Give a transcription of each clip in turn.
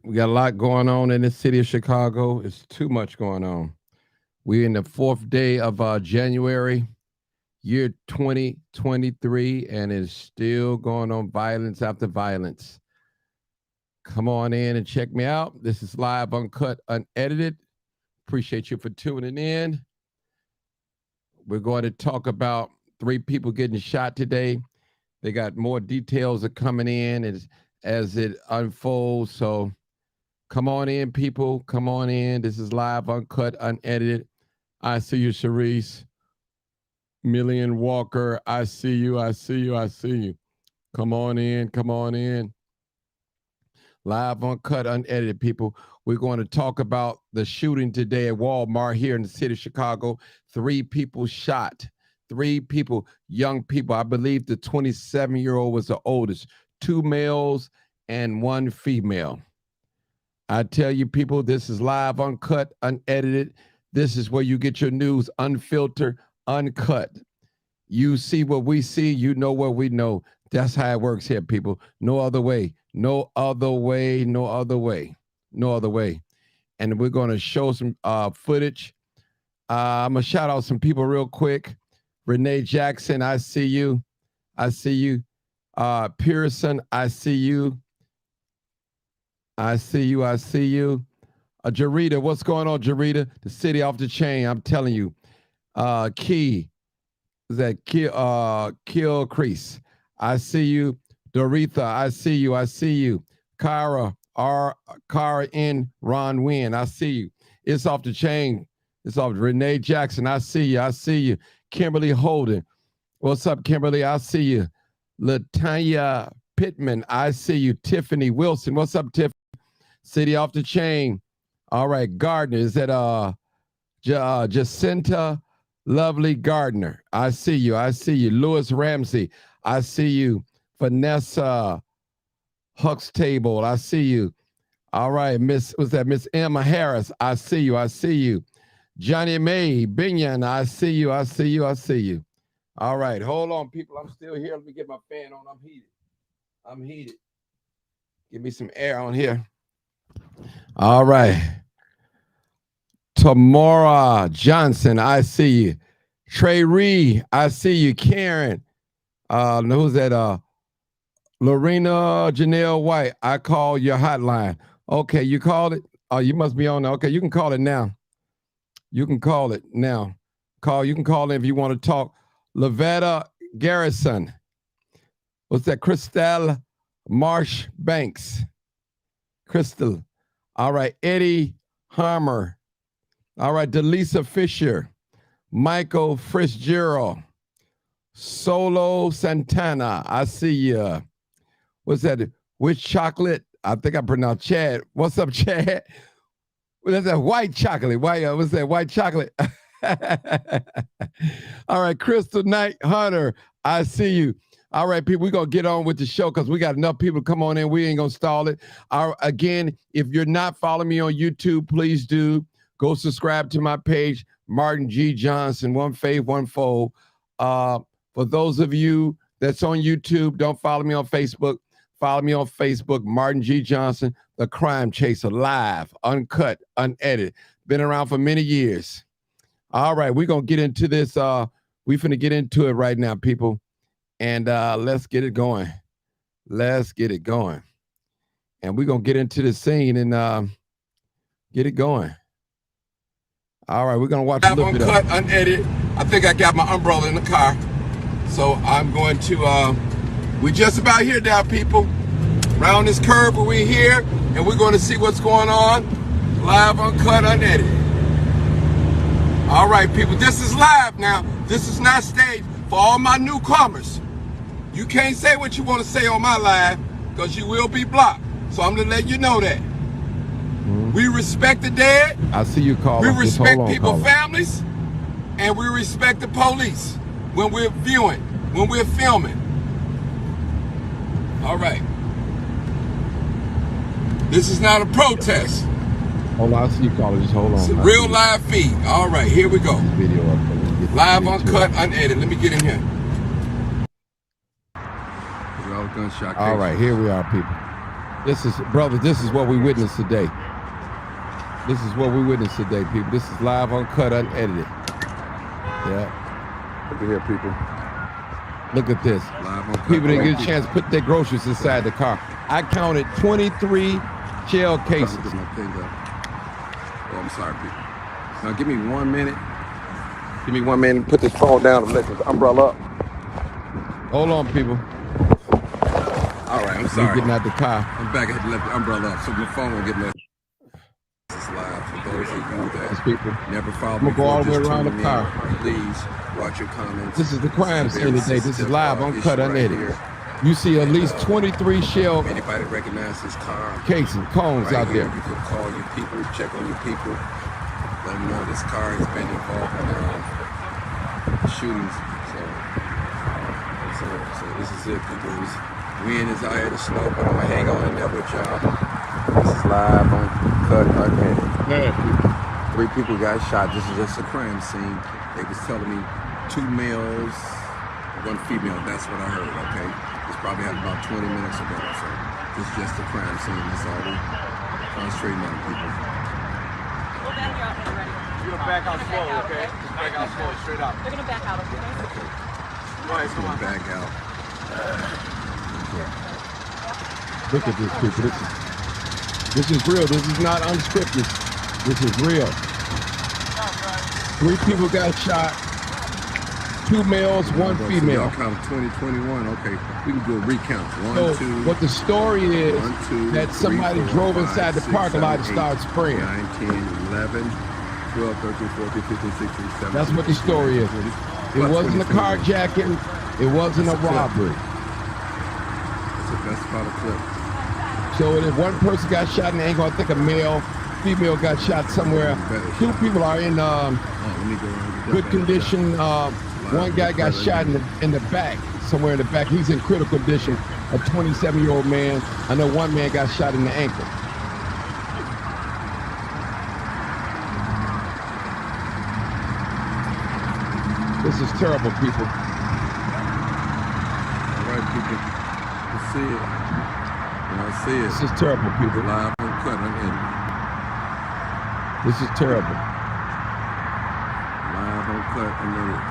We got a lot going on in the city of Chicago. It's too much going on. We're in the fourth day of January, year 2023, and it's still going on violence after violence. Come on in and check me out. This is live, uncut, unedited. Appreciate you for tuning in. We're going to talk about three people getting shot today. They got more details are coming in as it unfolds. So come on in, people. Come on in. This is live, uncut, unedited. I see you, Sharice. Million Walker. I see you. I see you. I see you. Come on in. Come on in. Live, uncut, unedited, people. We're going to talk about the shooting today at Walmart here in the city of Chicago. 3 people shot. 3 people, young people. I believe the 27-year-old was the oldest. 2 males and 1 female. I tell you, people, this is live, uncut, unedited. This is where you get your news unfiltered, uncut. You see what we see, you know what we know. That's how it works here, people. No other way. No other way. No other way. No other way. And we're going to show some footage. I'm going to shout out some people real quick. Renee Jackson, I see you. I see you. Pearson, I see you. I see you. I see you. Jarita, what's going on, Jarita? The city off the chain, I'm telling you. Key, is that Kill Crease? I see you. Doretha, I see you. I see you. Kara N. Ron Wynn, I see you. It's off the chain. It's off. Renee Jackson, I see you. I see you. Kimberly Holden, what's up, Kimberly? I see you. Latanya Pittman, I see you. Tiffany Wilson, what's up, Tiffany? City off the chain. All right, Gardner, is that Jacinta Lovely Gardner? I see you. I see you. Lewis Ramsey, I see you. Vanessa Huxtable, I see you. All right, Miss Emma Harris? I see you. I see you. Johnny May Binion, I see you. I see you. I see you. All right, hold on, people. I'm still here. Let me get my fan on. I'm heated. I'm heated. Give me some air on here. All right. Tamara Johnson, I see you. Trey Reed, I see you. Karen, who's that? Lorena Janelle White, I call your hotline. Okay, you called it? Oh, you must be on there. Okay, you can call it now. You can call it now. You can call in if you want to talk. Lavetta Garrison. What's that? Crystal Marsh Banks. Crystal. All right, Eddie Harmer. All right, Delisa Fisher. Michael Fitzgerald. Solo Santana, I see you. What's that? Which chocolate? I think I pronounced Chad. What's up, Chad? What's that? White chocolate. What's that? White chocolate. All right, Crystal Knight Hunter, I see you. All right, people, we're going to get on with the show because we got enough people to come on in. We ain't going to stall it. Again, if you're not following me on YouTube, please do. Go subscribe to my page, Martin G. Johnson, One Faith, One Fold. For those of you that's on YouTube, don't follow me on Facebook. Follow me on Facebook, Martin G. Johnson, The Crime Chaser, live, uncut, unedited. Been around for many years. All right, we're going to get into this. We're finna get into it right now, people. And let's get it going. Let's get it going. And we're going to get into the scene and get it going. All right, we're going to watch a little bit of it. Uncut, unedited. I think I got my umbrella in the car. So I'm going to, we're just about here now, people. Around this curve where we're here, and we're going to see what's going on. Live, uncut, unedited. All right, people, this is live now. This is not staged. For all my newcomers, you can't say what you want to say on my live because you will be blocked. So I'm going to let you know that. We respect the dead. I see you, caller. We respect people's families, and we respect the police when we're viewing, when we're filming. All right. This is not a protest. Hold on, I see you, caller. Just hold on. It's a real live feed. All right, here we go. Video up. Live, uncut, unedited. Let me get in here. All right, here we are, people. This is, brothers, this is what we witnessed today. This is what we witnessed today, people. This is live, uncut, unedited. Yeah. Look at here, people. Look at this. Live, uncut, people didn't get a chance to put their groceries inside the car. I counted 23 shell cases. Oh, I'm sorry, people. Now, give me 1 minute. Give me 1 minute. Put this phone down and let this umbrella up. Hold on, people. All right, I'm sorry. Getting out the car. I'm back. I had to let the umbrella up so my phone won't get messed. This is live for those who do that. People. Never follow me. Go all the way around the car. Please watch your comments. This is the crime scene today. This is live, uncut, unedited. You see at least 23 shell. If anybody recognize this car? Casing, cones out there. You can call your people, check on your people. Let them know this car has been involved in shootings. So this is it, people. Wind is out here to snow, but I'm gonna hang on in there with y'all. This is live, uncut, unedited. 3 people got shot. This is just a crime scene. They was telling me 2 males, 1 female. That's what I heard. Okay, this probably happened about 20 minutes ago. So this is just a crime scene. That's all we concentrating on, people. You're gonna back out slow, okay? Just back out slow, straight up. They're gonna back out, okay? Right, come on. Back out. Look at this, people. This is real. This is not unscripted. This is real. 3 people got shot. 2 males, 1 female. Y'all count 2021. Okay, we can do a recount. 1, 2. What the story is 1, 2, that somebody 3, 4, drove 5, inside the parking lot and started spraying. 9, 10, 11, 12, 13, 14, 15, 16, 17. That's what the story is. It wasn't a carjacking. It wasn't a robbery. That's about a clip. So if 1 person got shot and they ain't gonna think a male, female got shot somewhere. 2 people are in good condition. 1 guy got shot in the back, somewhere in the back. He's in critical condition. A 27-year-old man. I know 1 man got shot in the ankle. This is terrible, people. All right, people. You see it. I see it. This is terrible, people. Live, uncut, unedited. This is terrible. Live, uncut, unedited.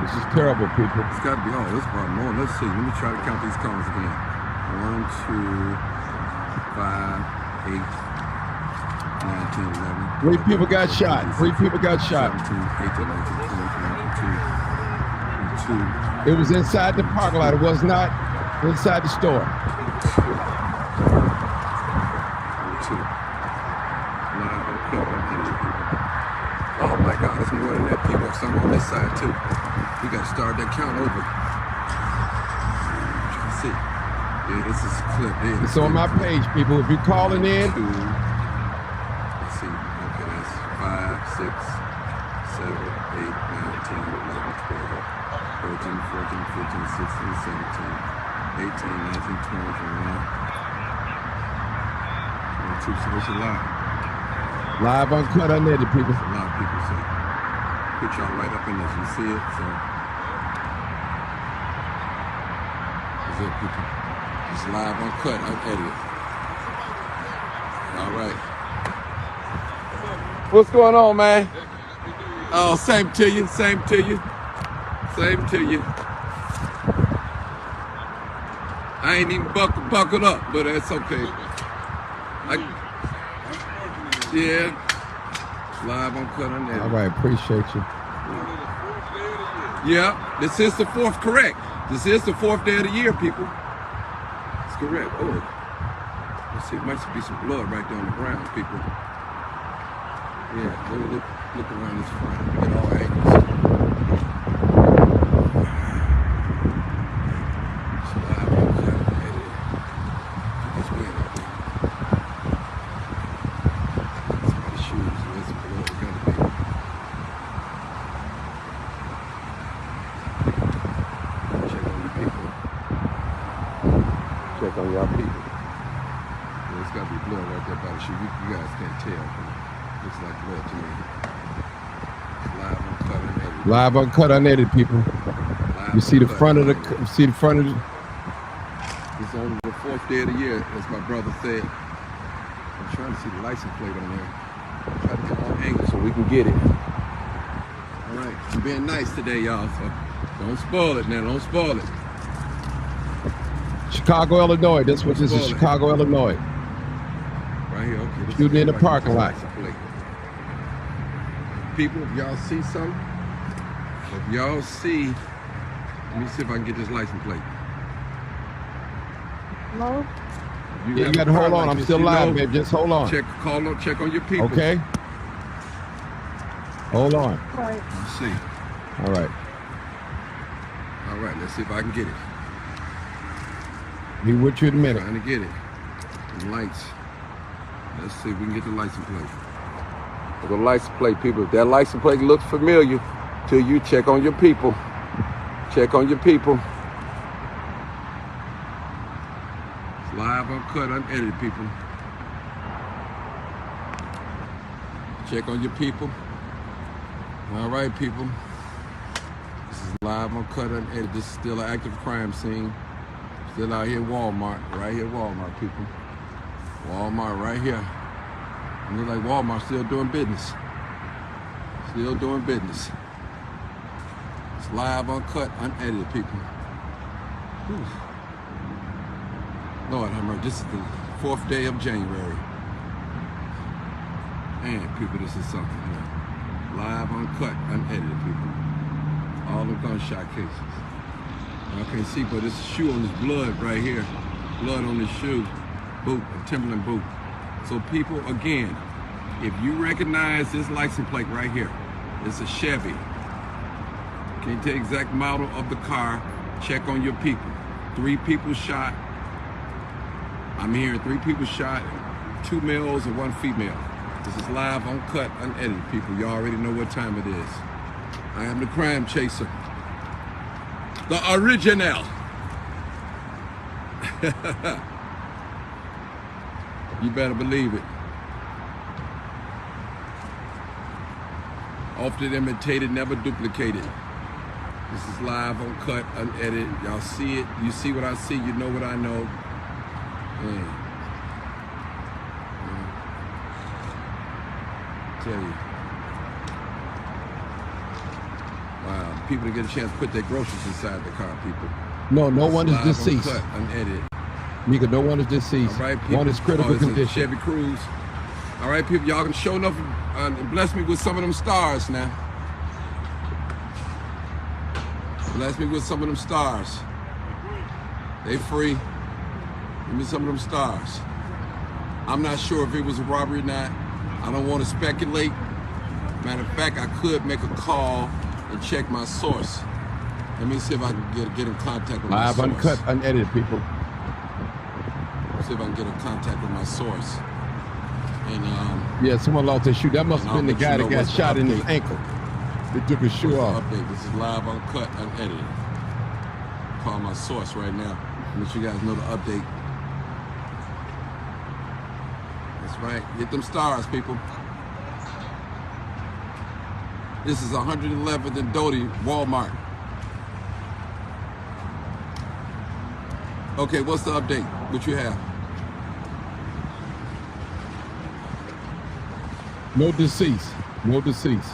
This is terrible, people. It's got to be all. This is probably more. Let's see. Let me try to count these cones again. 1, 2, 5, 8, 9, 10, 11. 3 people got shot. 3 people got shot. 17, 18, 19, 20, 22. It was inside the parking lot. It was not inside the store. 2. Oh my God, there's more than that, people. Some on this side too. We got to start that count over. See. Yeah, this is a clip. Yeah, it's on my page, people. If you're calling in. 2. Let's see. Okay, that's 5, 6, 7, 8, 9, 10, 11, 12. 13, 14, 15, 16, 17, 18, 19, 20, 21, 22. So it's a lot. Live, uncut, unedited, people. A lot of people say. Put y'all right up in this. You see it? So. That's it, people. It's live, uncut, unedited. All right. What's going on, man? Oh, same to you. Same to you. Same to you. I ain't even buckled up, but that's okay. Yeah. Live, uncut, unedited. All right, appreciate you. Yeah, this is the 4th, correct. This is the 4th day of the year, people. It's correct. Oh, let's see, it might be some blood right there on the ground, people. Yeah, look around this front. Get all angles. Check on y'all people. Yeah, it's got to be blood right there by the shoe. You guys can't tell. Looks like blood to me. It's live, uncut, unedited. Live, uncut, unedited, people. Live, You see the front of the. You see the front of the. It's only the 4th day of the year, as my brother said. I'm trying to see the license plate on there. Try to get all angles so we can get it. All right, I'm being nice today, y'all. So don't spoil it now. Don't spoil it. Chicago, Illinois. This was just Chicago, Illinois. Right here, okay. Shooting in the parking lot. People, if y'all see something, if y'all see, let me see if I can get this license plate. Hello? You got to hold on. I'm still live, babe. Just hold on. Check on your people. Okay. Hold on. Right. Let's see. All right. All right, let's see if I can get it. Be with you in a minute. Trying to get it. The lights. Let's see if we can get the license plate. The license plate, people. If that license plate looks familiar to you, check on your people. Check on your people. It's live, uncut, unedited, people. Check on your people. All right, people. This is live, uncut, unedited. This is still an active crime scene. Still out here at Walmart. Right here at Walmart, people. Walmart right here. It looks like Walmart still doing business. Still doing business. It's live, uncut, unedited, people. Whew. Lord have mercy. This is the 4th day of January. Man, people, this is something, man. Live, uncut, unedited, people. All the gunshot cases. I can't see, but this shoe on this blood right here. Blood on this shoe. Boot, a Timberland boot. So people, again, if you recognize this license plate right here, it's a Chevy. Can't tell the exact model of the car. Check on your people. 3 people shot. I'm hearing 3 people shot, 2 males and 1 female. This is live, uncut, unedited, people. You already know what time it is. I am the crime chaser. The original. You better believe it. Often imitated, never duplicated. This is live, uncut, unedited. Y'all see it. You see what I see. You know what I know. Tell you. Wow. People to get a chance to put their groceries inside the car, people. No one is live, deceased. Uncut, unedited. Nigga, no one is deceased. All right, people. One is critical condition. Chevy Cruze. All right, people, y'all can show enough and bless me with some of them stars now. Bless me with some of them stars. They free. Give me some of them stars. I'm not sure if it was a robbery or not. I don't want to speculate. Matter of fact, I could make a call and check my source. Let me see if I can get in contact with my source. Live, uncut, unedited, people. See if I can get in contact with my source. And yeah, someone lost their shoe. That must have been the guy that got shot in his ankle. They took his shoe off. Update. This is live, uncut, unedited. Call my source right now. Let you guys know the update. That's right. Get them stars, people. This is 111th and Doty, Walmart. Okay, what's the update? What you have? No deceased. No deceased.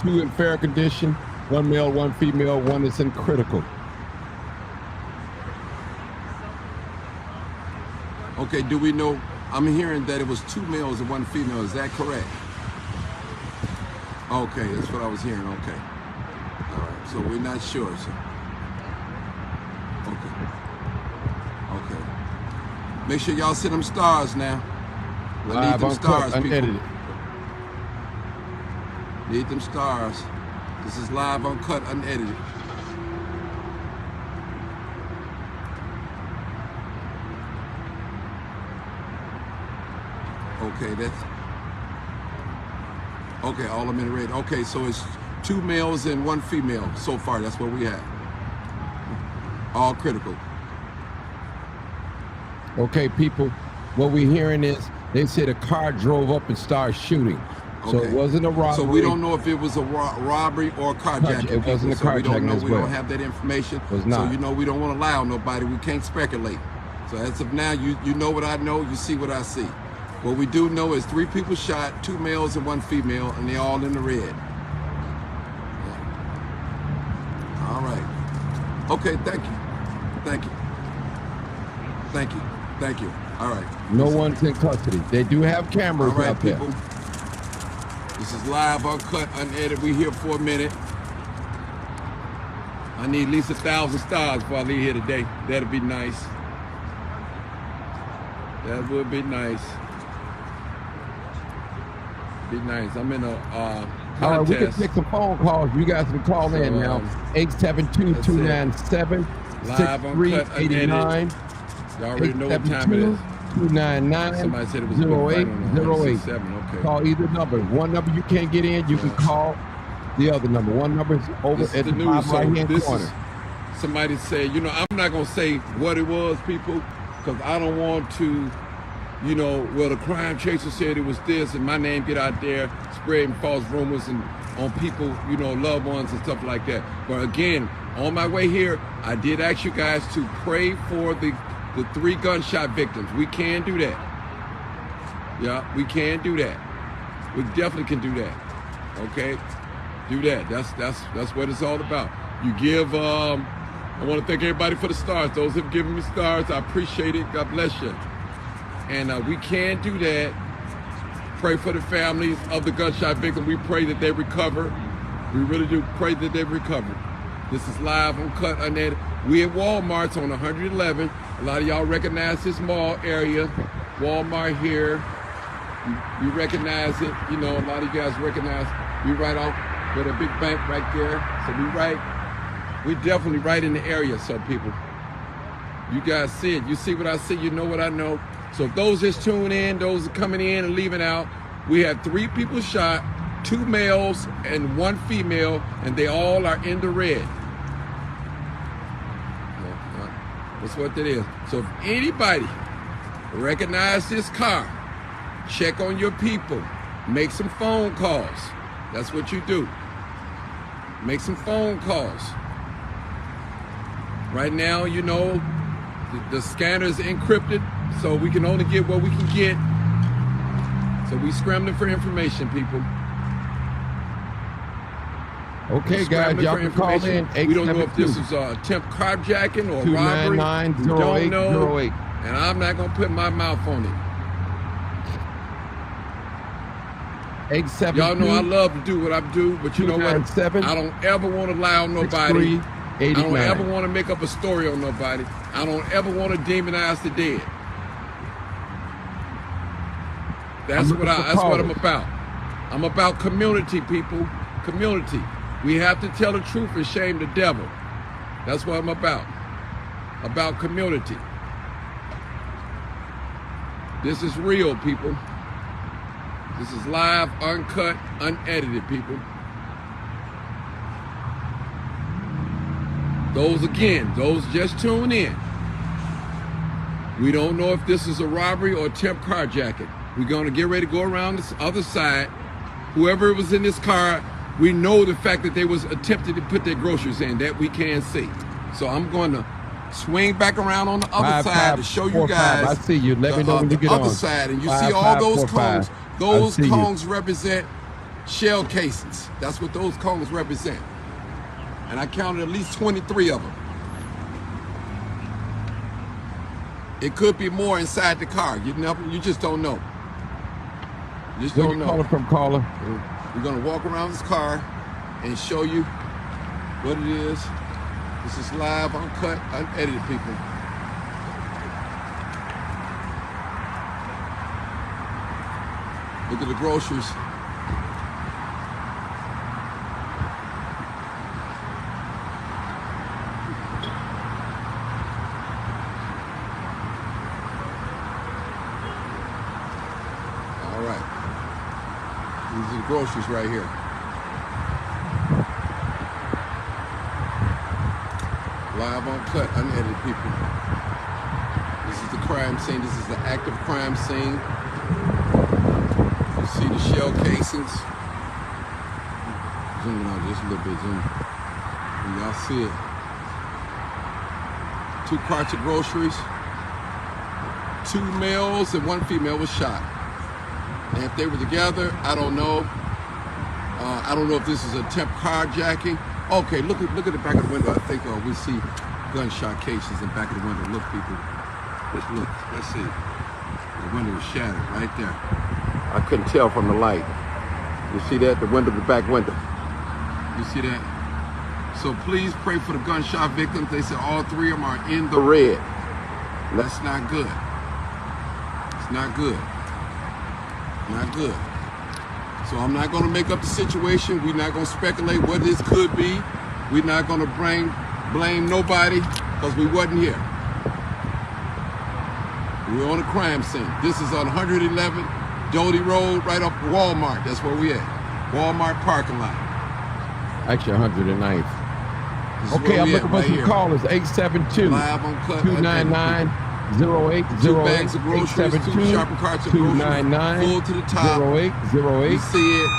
2 in fair condition. 1 male, 1 female. 1 is in critical. Okay, do we know? I'm hearing that it was 2 males and 1 female. Is that correct? Okay, that's what I was hearing. Okay. All right. So we're not sure. So. Okay. Okay. Make sure y'all send them stars now. I need them stars, people. Unedited. Need them stars. This is live, uncut, unedited. Okay, that's okay. All of them in red. Okay, so it's 2 males and 1 female so far. That's what we have. All critical. Okay, people. What we're hearing is they said a car drove up and started shooting. So it wasn't a robbery. So we don't know if it was a robbery or a carjacking. It wasn't a carjacking. So we don't know. As We well. don't have that information. It was not. So you know we don't want to lie on nobody. We can't speculate. So as of now, you know what I know. You see what I see. What we do know is 3 people shot, 2 males and 1 female, and they're all in the red. Yeah. All right. Okay. Thank you. Thank you. Thank you. Thank you. All right. No one's in custody. They do have cameras All right, out there. people. This is live, uncut, unedited. We here for a minute. I need at least 1,000 stars before I leave here today. That'd be nice. That would be nice. Be nice. I'm in a contest. All right, we can take some phone calls. You guys can call in now. 872-297-6389. Y'all already know what time it is. 299 Somebody said it was 0808. Okay. Call either number. One number you can't get in, you can call the other number. One number is over at the bottom right-hand corner. Somebody said, you know, I'm not going to say what it was, people, because I don't want to, you know, well, the crime chaser said it was this, and my name get out there spreading false rumors and on people, you know, loved ones and stuff like that. But again, on my way here, I did ask you guys to pray for the 3 gunshot victims. We can do that. Yeah, we can do that. We definitely can do that. Okay, do that. That's what it's all about. You give. I want to thank everybody for the stars. Those who have given me stars, I appreciate it. God bless you. And we can do that. Pray for the families of the gunshot victims. We pray that they recover. We really do pray that they recover. This is live, uncut, unedited. We at Walmart's on 111. A lot of y'all recognize this mall area. Walmart here. You recognize it. You know, a lot of you guys recognize. We right off with a big bank right there. So we definitely right in the area, so people. You guys see it. You see what I see. You know what I know. So if those just tune in, those are coming in and leaving out, we had 3 people shot, 2 males and 1 female, and they all are in the red. That's what that is. So if anybody recognize this car, check on your people, make some phone calls. That's what you do. Make some phone calls. Right now, you know, the scanner is encrypted, so we can only get what we can get. So we scrambling for information, people. Okay, guys, y'all can call in. We don't know if this is attempt carjacking or robbery. 299-0808. And I'm not going to put my mouth on it. 872. Y'all know I love to do what I do, but you know what? I don't ever want to lie on nobody. I don't ever want to make up a story on nobody. I don't ever want to demonize the dead. That's what I'm about. I'm about community, people. Community. We have to tell the truth and shame the devil. That's what I'm about. About community. This is real, people. This is live, uncut, unedited, people. Those just tune in. We don't know if this is a robbery or attempt carjacking. We're going to get ready to go around this other side. Whoever was in this car, we know the fact that they was attempting to put their groceries in. That we can see. So I'm going to swing back around on the other side to show you guys. I see you. Let me know when you get on. The other side, and you see all those cones. Those cones represent shell casings. That's what those cones represent. And I counted at least 23 of them. It could be more inside the car. You just don't know. You just don't know. Where you calling from, caller? We're gonna walk around this car and show you what it is. This is live, uncut, unedited, people. Look at the groceries. All right. These are the groceries right here. Live, uncut, unedited, people. This is the crime scene. This is the active crime scene. You see the the shell casings. Zooming out just a little bit, zoom. And y'all see it. 2 carts of groceries. 2 males and 1 female was shot. And if they were together, I don't know. I don't know if this is a attempt carjacking. Okay, look at the back of the window. I think we see gunshot cases in the back of the window. Look, people. Just look. Let's see. The window was shattered right there. I couldn't tell from the light. You see that? The window, the back window. You see that? So please pray for the gunshot victims. They said all 3 of them are in the red. That's not good. It's not good. Not good. So I'm not going to make up the situation. We're not going to speculate what this could be. We're not going to blame nobody because we wasn't here. We're on a crime scene. This is on 111 Doty Road, right off Walmart. That's where we at. Walmart parking lot. Actually, 109th. Okay, I'm looking for some callers. 872 299 0808. 2 bags of groceries, 2 shopping carts of groceries, full to the top. 0808. You see it.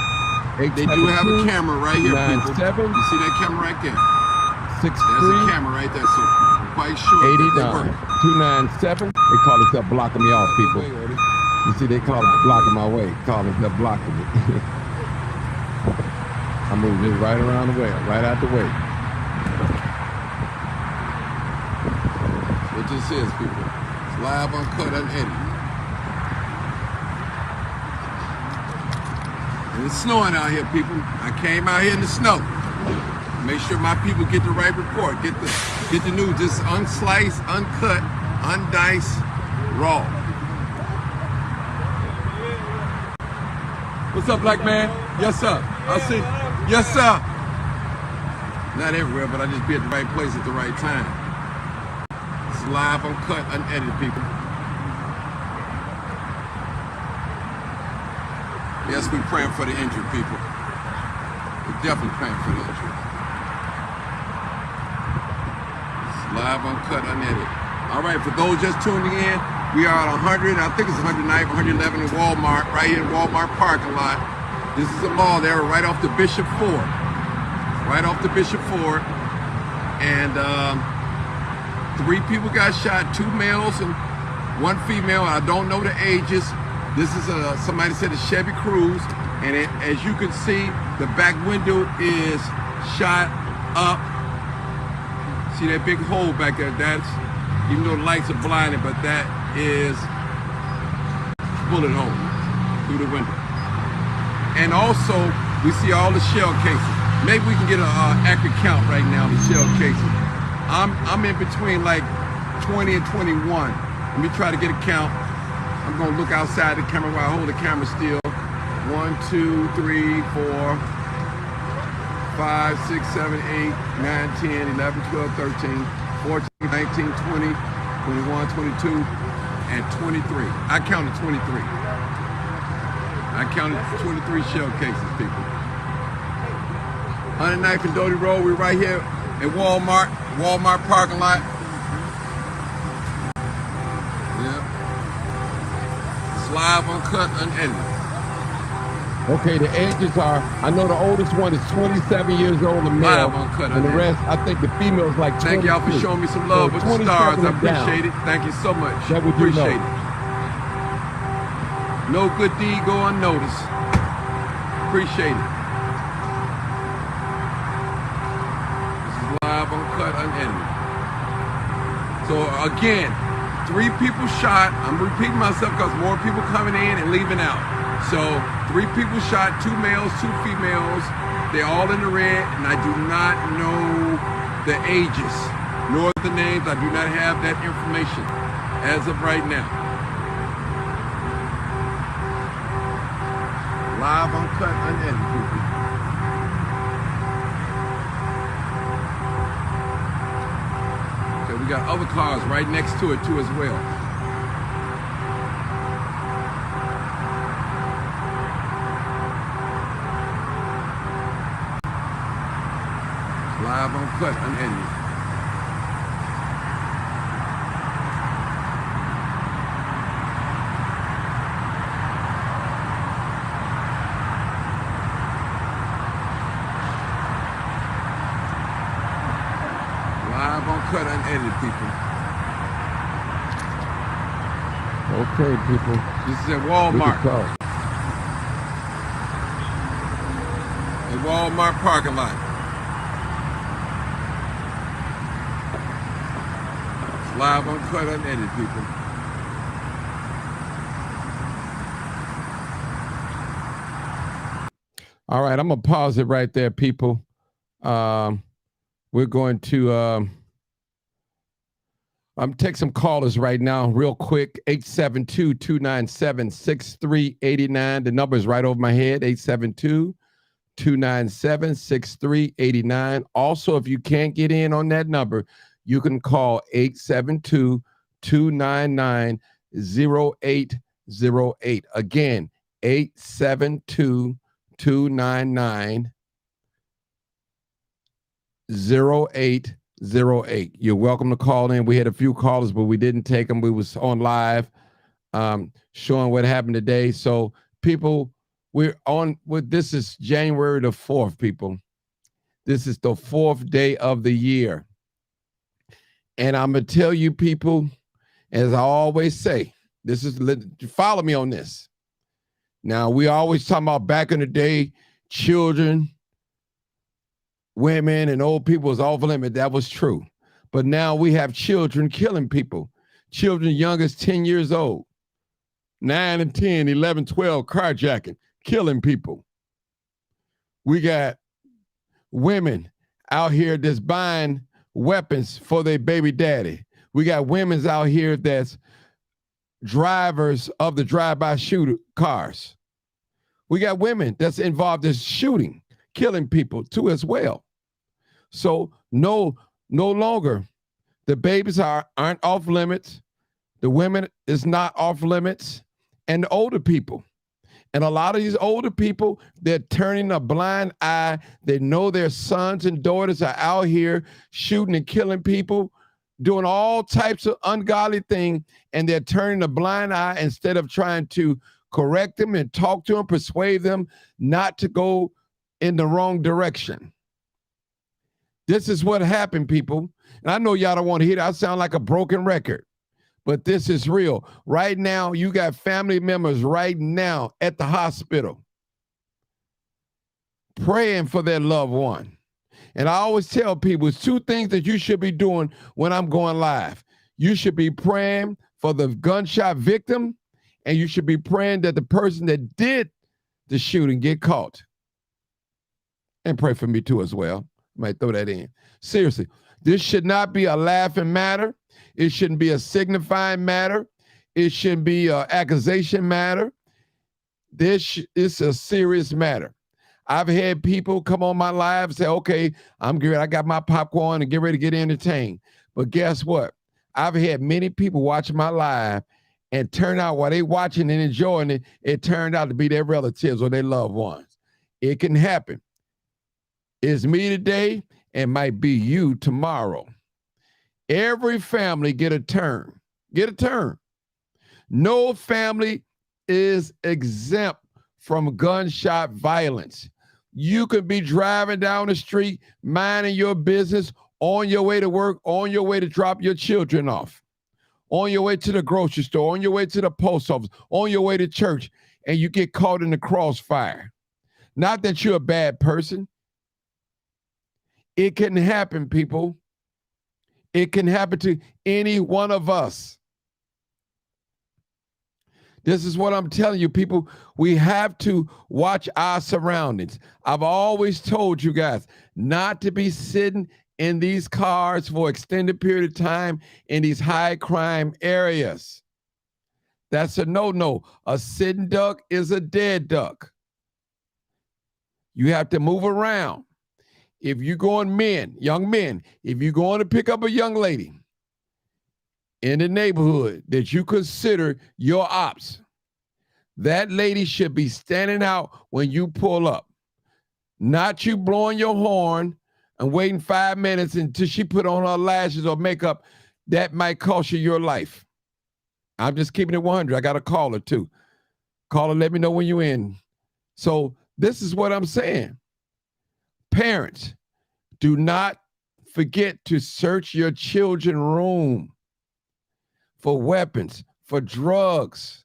They do have a camera right here, people. You see that camera right there? 63. There's a camera right there, so I'm quite sure 89 297. They call themselves blocking me off, people. You see, they call it blocking my way. Call themselves blocking me. I moved this right around the way, right out the way. What this is, people. It's live, uncut, unedited. And it's snowing out here, people. I came out here in the snow. Make sure my people get the right report. Get the news. This is unsliced, uncut, undiced, raw. What's up, black man? Yes, sir. I see. Yes, sir. Not everywhere, but I just be at the right place at the right time. It's live, uncut, unedited, people. Yes, we're praying for the injured people. We're definitely praying for the injured. It's live, uncut, unedited. All right, for those just tuning in, we are at 100, I think it's 109, 111 in Walmart, right here in Walmart parking lot. This is a mall there, right off the Bishop Ford. Right off the Bishop Ford. And 3 people got shot, 2 males and 1 female. I don't know the ages. This is somebody said a Chevy Cruze. And as you can see, the back window is shot up. See that big hole back there? That's, even though the lights are blinded, but that is bullet hole through the window. And also, we see all the shell cases. Maybe we can get an accurate count right now of the shell cases. I'm in between like 20 and 21. Let me try to get a count. I'm gonna look outside the camera while I hold the camera still. 1, 2, 3, 4, 5, 6, 7, 8, 9, 10, 11, 12, 13, 14, 19, 20, 21, 22, and 23. I counted 23. I counted 23 shell cases, people. 109th and Doty Road, we're right here at Walmart parking lot. Yeah. It's live, uncut, unedited. Okay, the ages are, I know the oldest one is 27 years old, the male, live, uncut, and the rest, I think the female's like 22. Thank y'all for showing me some love with the stars. I appreciate it. Thank you so much. That would appreciate it. No good deed go unnoticed. Appreciate it. This is live, uncut, unedited. So again, 3 people shot. I'm repeating myself because more people coming in and leaving out. So 3 people shot, 2 males, 2 females. They're all in the red, and I do not know the ages nor the names. I do not have that information as of right now. Live, uncut, unedited, people. Okay, we got other cars right next to it too as well. Live, uncut, unedited. Okay, people. This is at We can Walmart. talk. The Walmart parking lot. It's live, uncut, unedited, people. All right, I'm gonna pause it right there, people. We're going to take some callers right now, real quick. 872-297-6389. The number is right over my head. 872-297-6389. Also, if you can't get in on that number, you can call 872-299-0808. Again, 872-299-0808. You're welcome to call in. We had a few callers, but we didn't take them. We was on live showing what happened today. So people, we're on with this is January the 4th, people. This is the 4th day of the year. And I'm gonna tell you, people, as I always say, this is follow me on this. Now, we always talking about back in the day, children, women and old people was off limit. That was true. But now we have children killing people. Children young as 10 years old. 9 and 10, 11, 12, carjacking, killing people. We got women out here that's buying weapons for their baby daddy. We got women's out here that's drivers of the drive-by shooter cars. We got women that's involved in shooting, killing people too as well. So no longer the babies aren't off limits. The women is not off limits, and the older people. And a lot of these older people, they're turning a blind eye. They know their sons and daughters are out here shooting and killing people, doing all types of ungodly things, and they're turning a blind eye instead of trying to correct them and talk to them, persuade them not to go in the wrong direction. This is what happened, people. And I know y'all don't want to hear that. I sound like a broken record, but this is real. Right now, you got family members right now at the hospital praying for their loved one. And I always tell people, it's two things that you should be doing when I'm going live. You should be praying for the gunshot victim, and you should be praying that the person that did the shooting get caught. And pray for me too as well. Might throw that in. Seriously, this should not be a laughing matter. It shouldn't be a signifying matter. It shouldn't be an accusation matter. This is a serious matter. I've had people come on my live and say, okay, I'm good. I got my popcorn and get ready to get entertained. But guess what? I've had many people watching my live and turn out while they watching and enjoying it, it turned out to be their relatives or their loved ones. It can happen. It's me today and might be you tomorrow. Every family get a turn. Get a turn. No family is exempt from gunshot violence. You could be driving down the street, minding your business, on your way to work, on your way to drop your children off, on your way to the grocery store, on your way to the post office, on your way to church, and you get caught in the crossfire. Not that you're a bad person. It can happen, people. It can happen to any one of us. This is what I'm telling you, people. We have to watch our surroundings. I've always told you guys not to be sitting in these cars for extended period of time in these high crime areas. That's a no-no. A sitting duck is a dead duck. You have to move around. If you're going young men, if you're going to pick up a young lady in the neighborhood that you consider your ops, that lady should be standing out when you pull up. Not you blowing your horn and waiting 5 minutes until she put on her lashes or makeup. That might cost you your life. I'm just keeping it 100. I got a caller too. Caller, let me know when you're in. So this is what I'm saying. Parents, do not forget to search your children's room for weapons, for drugs.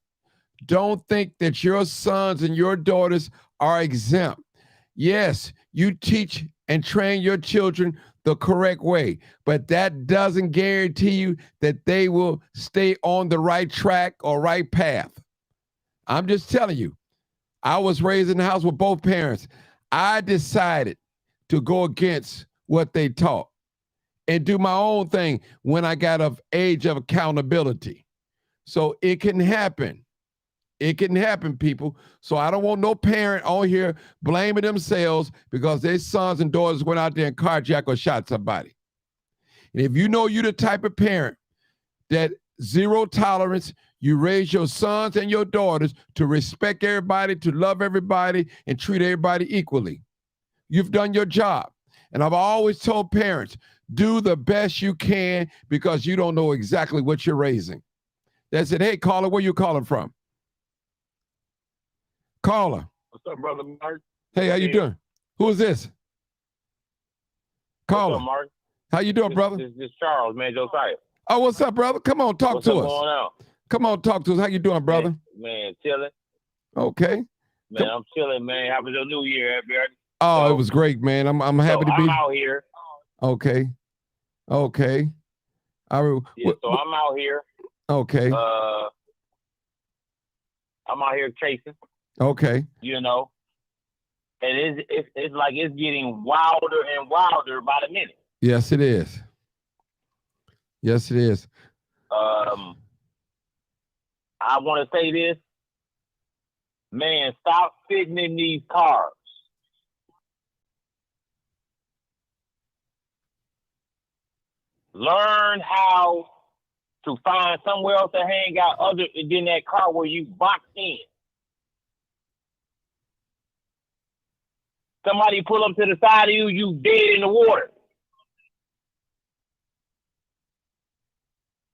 Don't think that your sons and your daughters are exempt. Yes, you teach and train your children the correct way, but that doesn't guarantee you that they will stay on the right track or right path. I'm just telling you, I was raised in the house with both parents. I decided to go against what they taught and do my own thing when I got of age of accountability. So it can happen. It can happen, people. So I don't want no parent on here blaming themselves because their sons and daughters went out there and carjacked or shot somebody. And if you know you're the type of parent that zero tolerance, you raise your sons and your daughters to respect everybody, to love everybody, and treat everybody equally. You've done your job. And I've always told parents, do the best you can because you don't know exactly what you're raising. That's it. Hey, caller, where you calling from? Caller. What's up, brother Mark? Hey, how you doing? Who is this? Caller. What's up, Mark? How you doing, brother? This is Charles, man, Josiah. Oh, what's up, brother? Come on, talk What's to up us. going on? Come on, talk to us. How you doing, brother? Man, chilling. Okay. Man, I'm chilling, man. Happy New Year, everybody. Oh, it was great, man. I'm happy to be. I'm out here. Okay. Okay. I'm out here. Okay. I'm out here chasing. Okay. You know, and it's like it's getting wilder and wilder by the minute. Yes, it is. Yes, it is. I want to say this, man. Stop sitting in these cars. Learn how to find somewhere else to hang out other than that car where you boxed in. Somebody pull up to the side of you, you dead in the water.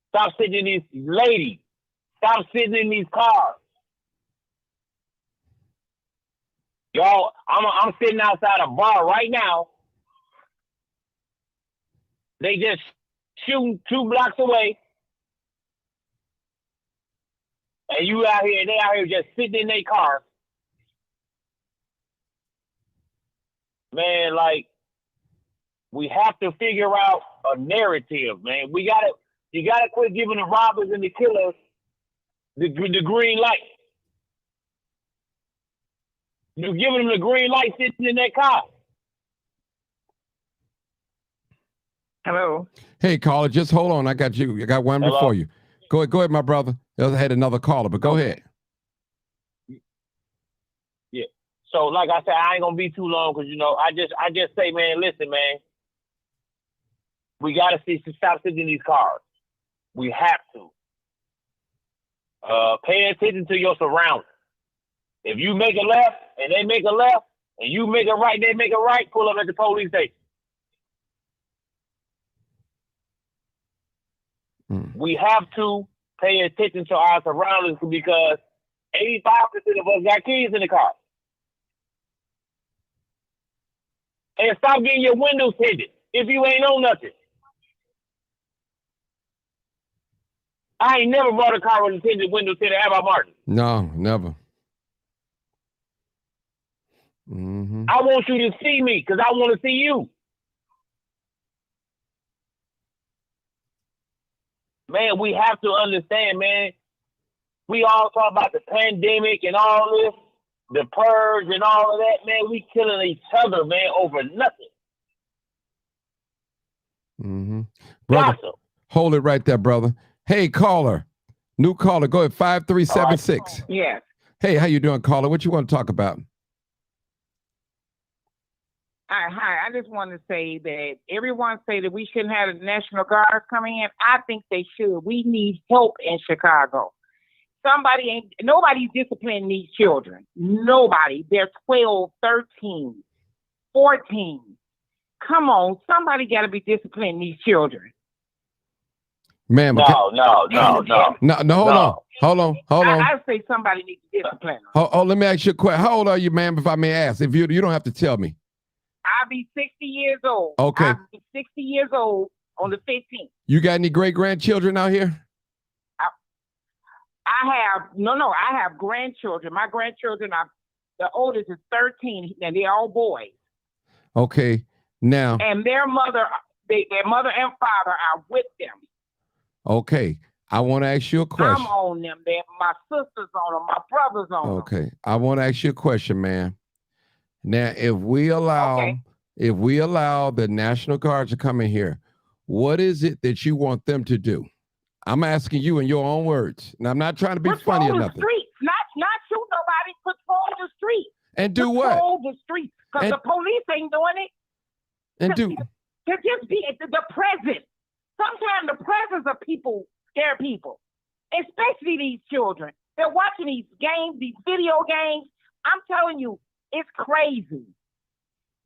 Stop sitting in these ladies. Stop sitting in these cars. Y'all, I'm sitting outside a bar right now. They just shooting 2 blocks away. And you out here, they out here just sitting in their car. Man, like, we have to figure out a narrative, man. You gotta quit giving the robbers and the killers the green light. You're giving them the green light sitting in that car. Hello. Hey, caller, just hold on. I got you. I got one Hello? before you. Go ahead, my brother. I had another caller, but go ahead. Yeah. So, like I said, I ain't gonna be too long because I just say, man, listen, man, we gotta stop sitting in these cars. We have to. Pay attention to your surroundings. If you make a left and they make a left, and you make a right, they make a right, pull up at the police station. We have to pay attention to our surroundings because 85% of us got kids in the car. And stop getting your windows tinted if you ain't on nothing. I ain't never bought a car with a tinted window tinted. How about Martin? No, never. Mm-hmm. I want you to see me because I want to see you. Man, we have to understand, man. We all talk about the pandemic and all this, the purge and all of that, man. We killing each other, man, over nothing. Mm-hmm. Brother, hold it right there, brother. Hey, caller. New caller. Go ahead, 5376. Right. Yes. Hey, how you doing, caller? What you want to talk about? Hi, I just want to say that everyone say that we shouldn't have the National Guard coming in. I think they should. We need help in Chicago. Nobody's disciplining these children. Nobody. They're 12, 13, 14. Come on, somebody got to be disciplining these children. Ma'am, no, hold on. I say somebody needs to discipline them. Oh, let me ask you a question. How old are you, ma'am, if I may ask? If you don't have to tell me. I'll be 60 years old. Okay. I'll be 60 years old on the 15th. You got any great-grandchildren out here? I have grandchildren. My grandchildren are, the oldest is 13, and they're all boys. Okay. Now. And their mother and father are with them. Okay. I want to ask you a question. I'm on them. My sister's on them. My brother's on them. Okay. I want to ask you a question, man. Now, if we allow the National Guard to come in here, what is it that you want them to do? I'm asking you in your own words. Now, I'm not trying to be funny or nothing. Streets, not shoot nobody. Patrol the streets. And do what? Patrol the streets, because the police ain't doing it. And to just be the presence. Sometimes the presence of people scare people, especially these children. They're watching these games, these video games. I'm telling you, it's crazy.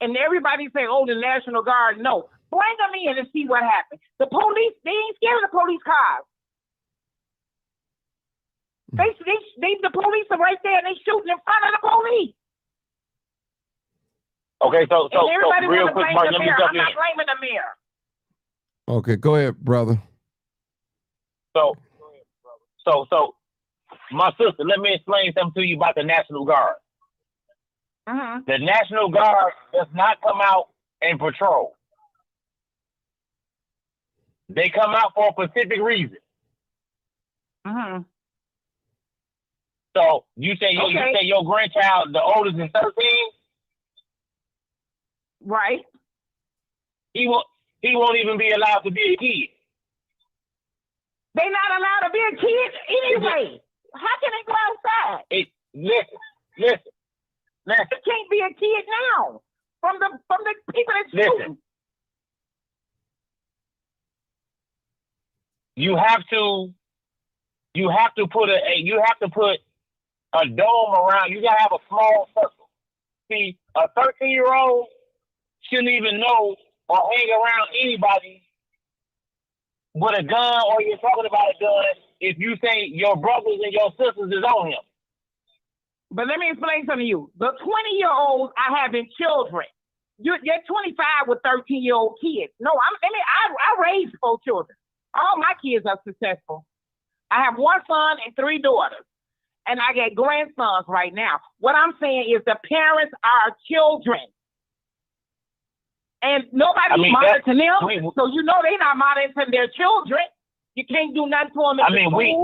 And everybody say, "Oh, the National Guard." No, bring them in and see what happens. The police, they ain't scared of the police cars. The police are right there and they shooting in front of the police. Okay, so real quick, Mark, let me jump in. I'm not blaming the mayor. Okay, go ahead, brother. So, my sister, let me explain something to you about the National Guard. Uh-huh. The National Guard does not come out and patrol. They come out for a specific reason. Uh-huh. So you say your grandchild, the oldest is 13? Right. He won't even be allowed to be a kid. They're not allowed to be a kid anyway. How can they go outside? Listen. They can't be a kid now. From the people that shooting. You have to put a dome around. You gotta have a small circle. See, a 13-year-old shouldn't even know or hang around anybody with a gun, or you're talking about a gun if you say your brothers and your sisters is on him. But let me explain something to you. The 20-year-olds are having children. You're 25 with 13-year-old kids. No, I raised 4 children. All my kids are successful. I have 1 son and 3 daughters. And I get grandsons right now. What I'm saying is the parents are children. And nobody's monitoring them. So you know they're not monitoring their children. You can't do nothing to them.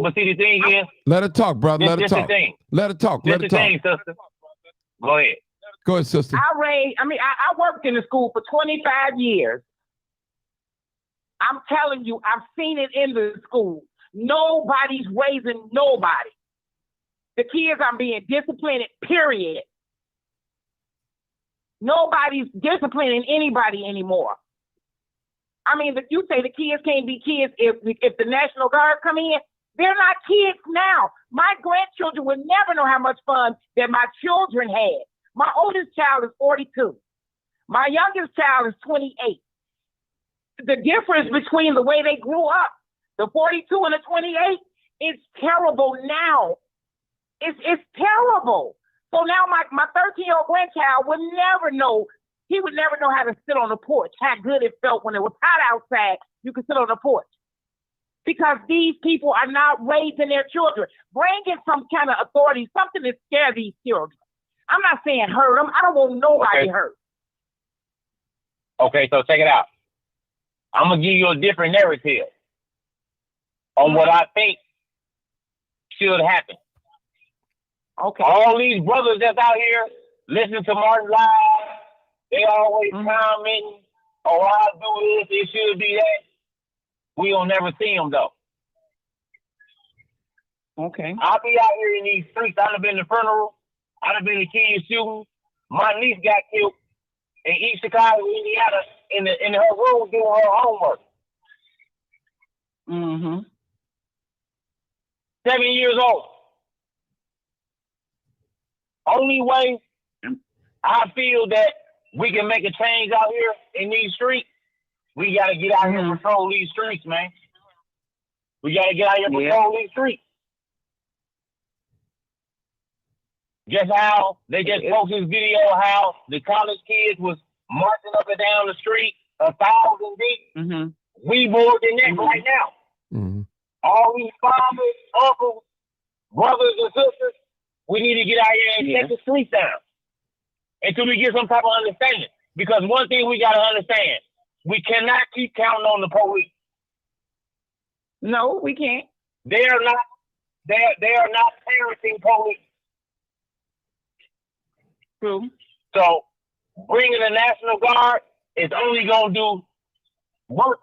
But see, the thing is... Let her talk, brother. Let her talk. Let her talk. Let her talk. Sister. Go ahead. Go ahead, sister. I worked in the school for 25 years. I'm telling you, I've seen it in the school. Nobody's raising nobody. The kids are being disciplined, period. Nobody's disciplining anybody anymore. I mean, you say the kids can't be kids if the National Guard come in. They're not kids now. My grandchildren would never know how much fun that my children had. My oldest child is 42. My youngest child is 28. The difference between the way they grew up, the 42 and the 28, it's terrible now. It's terrible. So now my 13-year-old grandchild would never know. He would never know how to sit on the porch, how good it felt when it was hot outside. You could sit on the porch. Because these people are not raising their children. Bring in some kind of authority, something to scare these children. I'm not saying hurt them. I don't want nobody hurt. Okay, so check it out. I'm going to give you a different narrative on what I think should happen. Okay. All these brothers that's out here listening to Martin Live, they always commenting, oh, I'll do this, it should be that. We'll never see them, though. Okay. I'll be out here in these streets. I'd have been to the funeral. I'd have been to kids shooting. My niece got killed in East Chicago, Indiana, in her room doing her homework. 7 years old. Only way I feel that we can make a change out here in these streets, we got to get out here and patrol these streets, man. We got to get out here and patrol these streets. Just how they just posted this video how the college kids was marching up and down the street 1,000 deep. We more than that right now. All these fathers, uncles, brothers and sisters, we need to get out here and take the streets down until we get some type of understanding. Because one thing we got to understand, we cannot keep counting on the police. No, we can't. They are not parenting police. True. So bringing the National Guard is only gonna do worse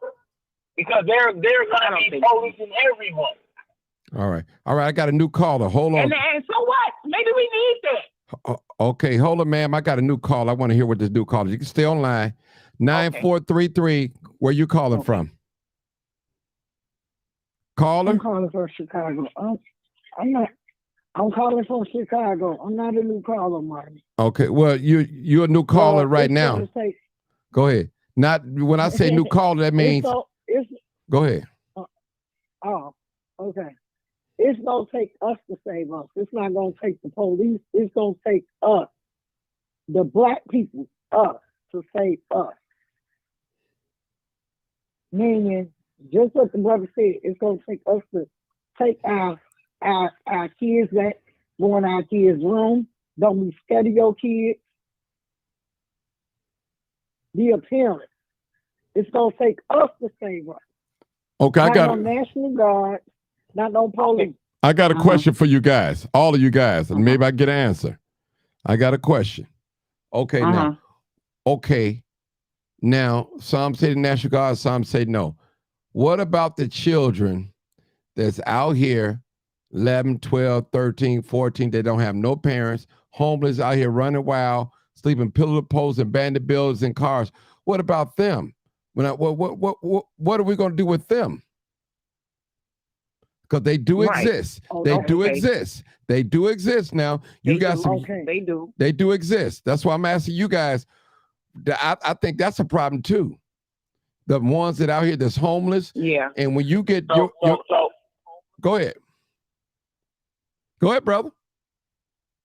because they're gonna be policing everyone. All right. I got a new caller. Hold on. And so what? Maybe we need that. Okay, hold on, ma'am. I got a new call. I want to hear what this new caller. You can stay online. 9433. Where you calling from? Caller? I'm calling from Chicago. I'm calling from Chicago. I'm not a new caller, Marty. Okay, well, you're a new caller right now. Go ahead. Not when I say new caller, that means go ahead. Oh, okay. It's gonna take us to save us. It's not gonna take the police. It's gonna take us, the black people, us to save us. Meaning, just what the brother said, it's gonna take us to take our kids that go in our kids' room. Don't be scared of your kids. Be a parent. It's gonna take us to save us. Okay, not no National Guard, not no police. I got a question for you guys, all of you guys, and maybe I get an answer. I got a question. Okay, now, some say the National Guard, some say no. What about the children that's out here, 11, 12, 13, 14, they don't have no parents, homeless, out here running wild, sleeping pillow to post, abandoned buildings and cars? What about them? What are we going to do with them? Because they do exist. They do exist. They do exist now. You got some. They do. They do exist. That's why I'm asking you guys. I think that's a problem too. The ones that out here that's homeless. Yeah. And when you get go ahead. Go ahead, brother.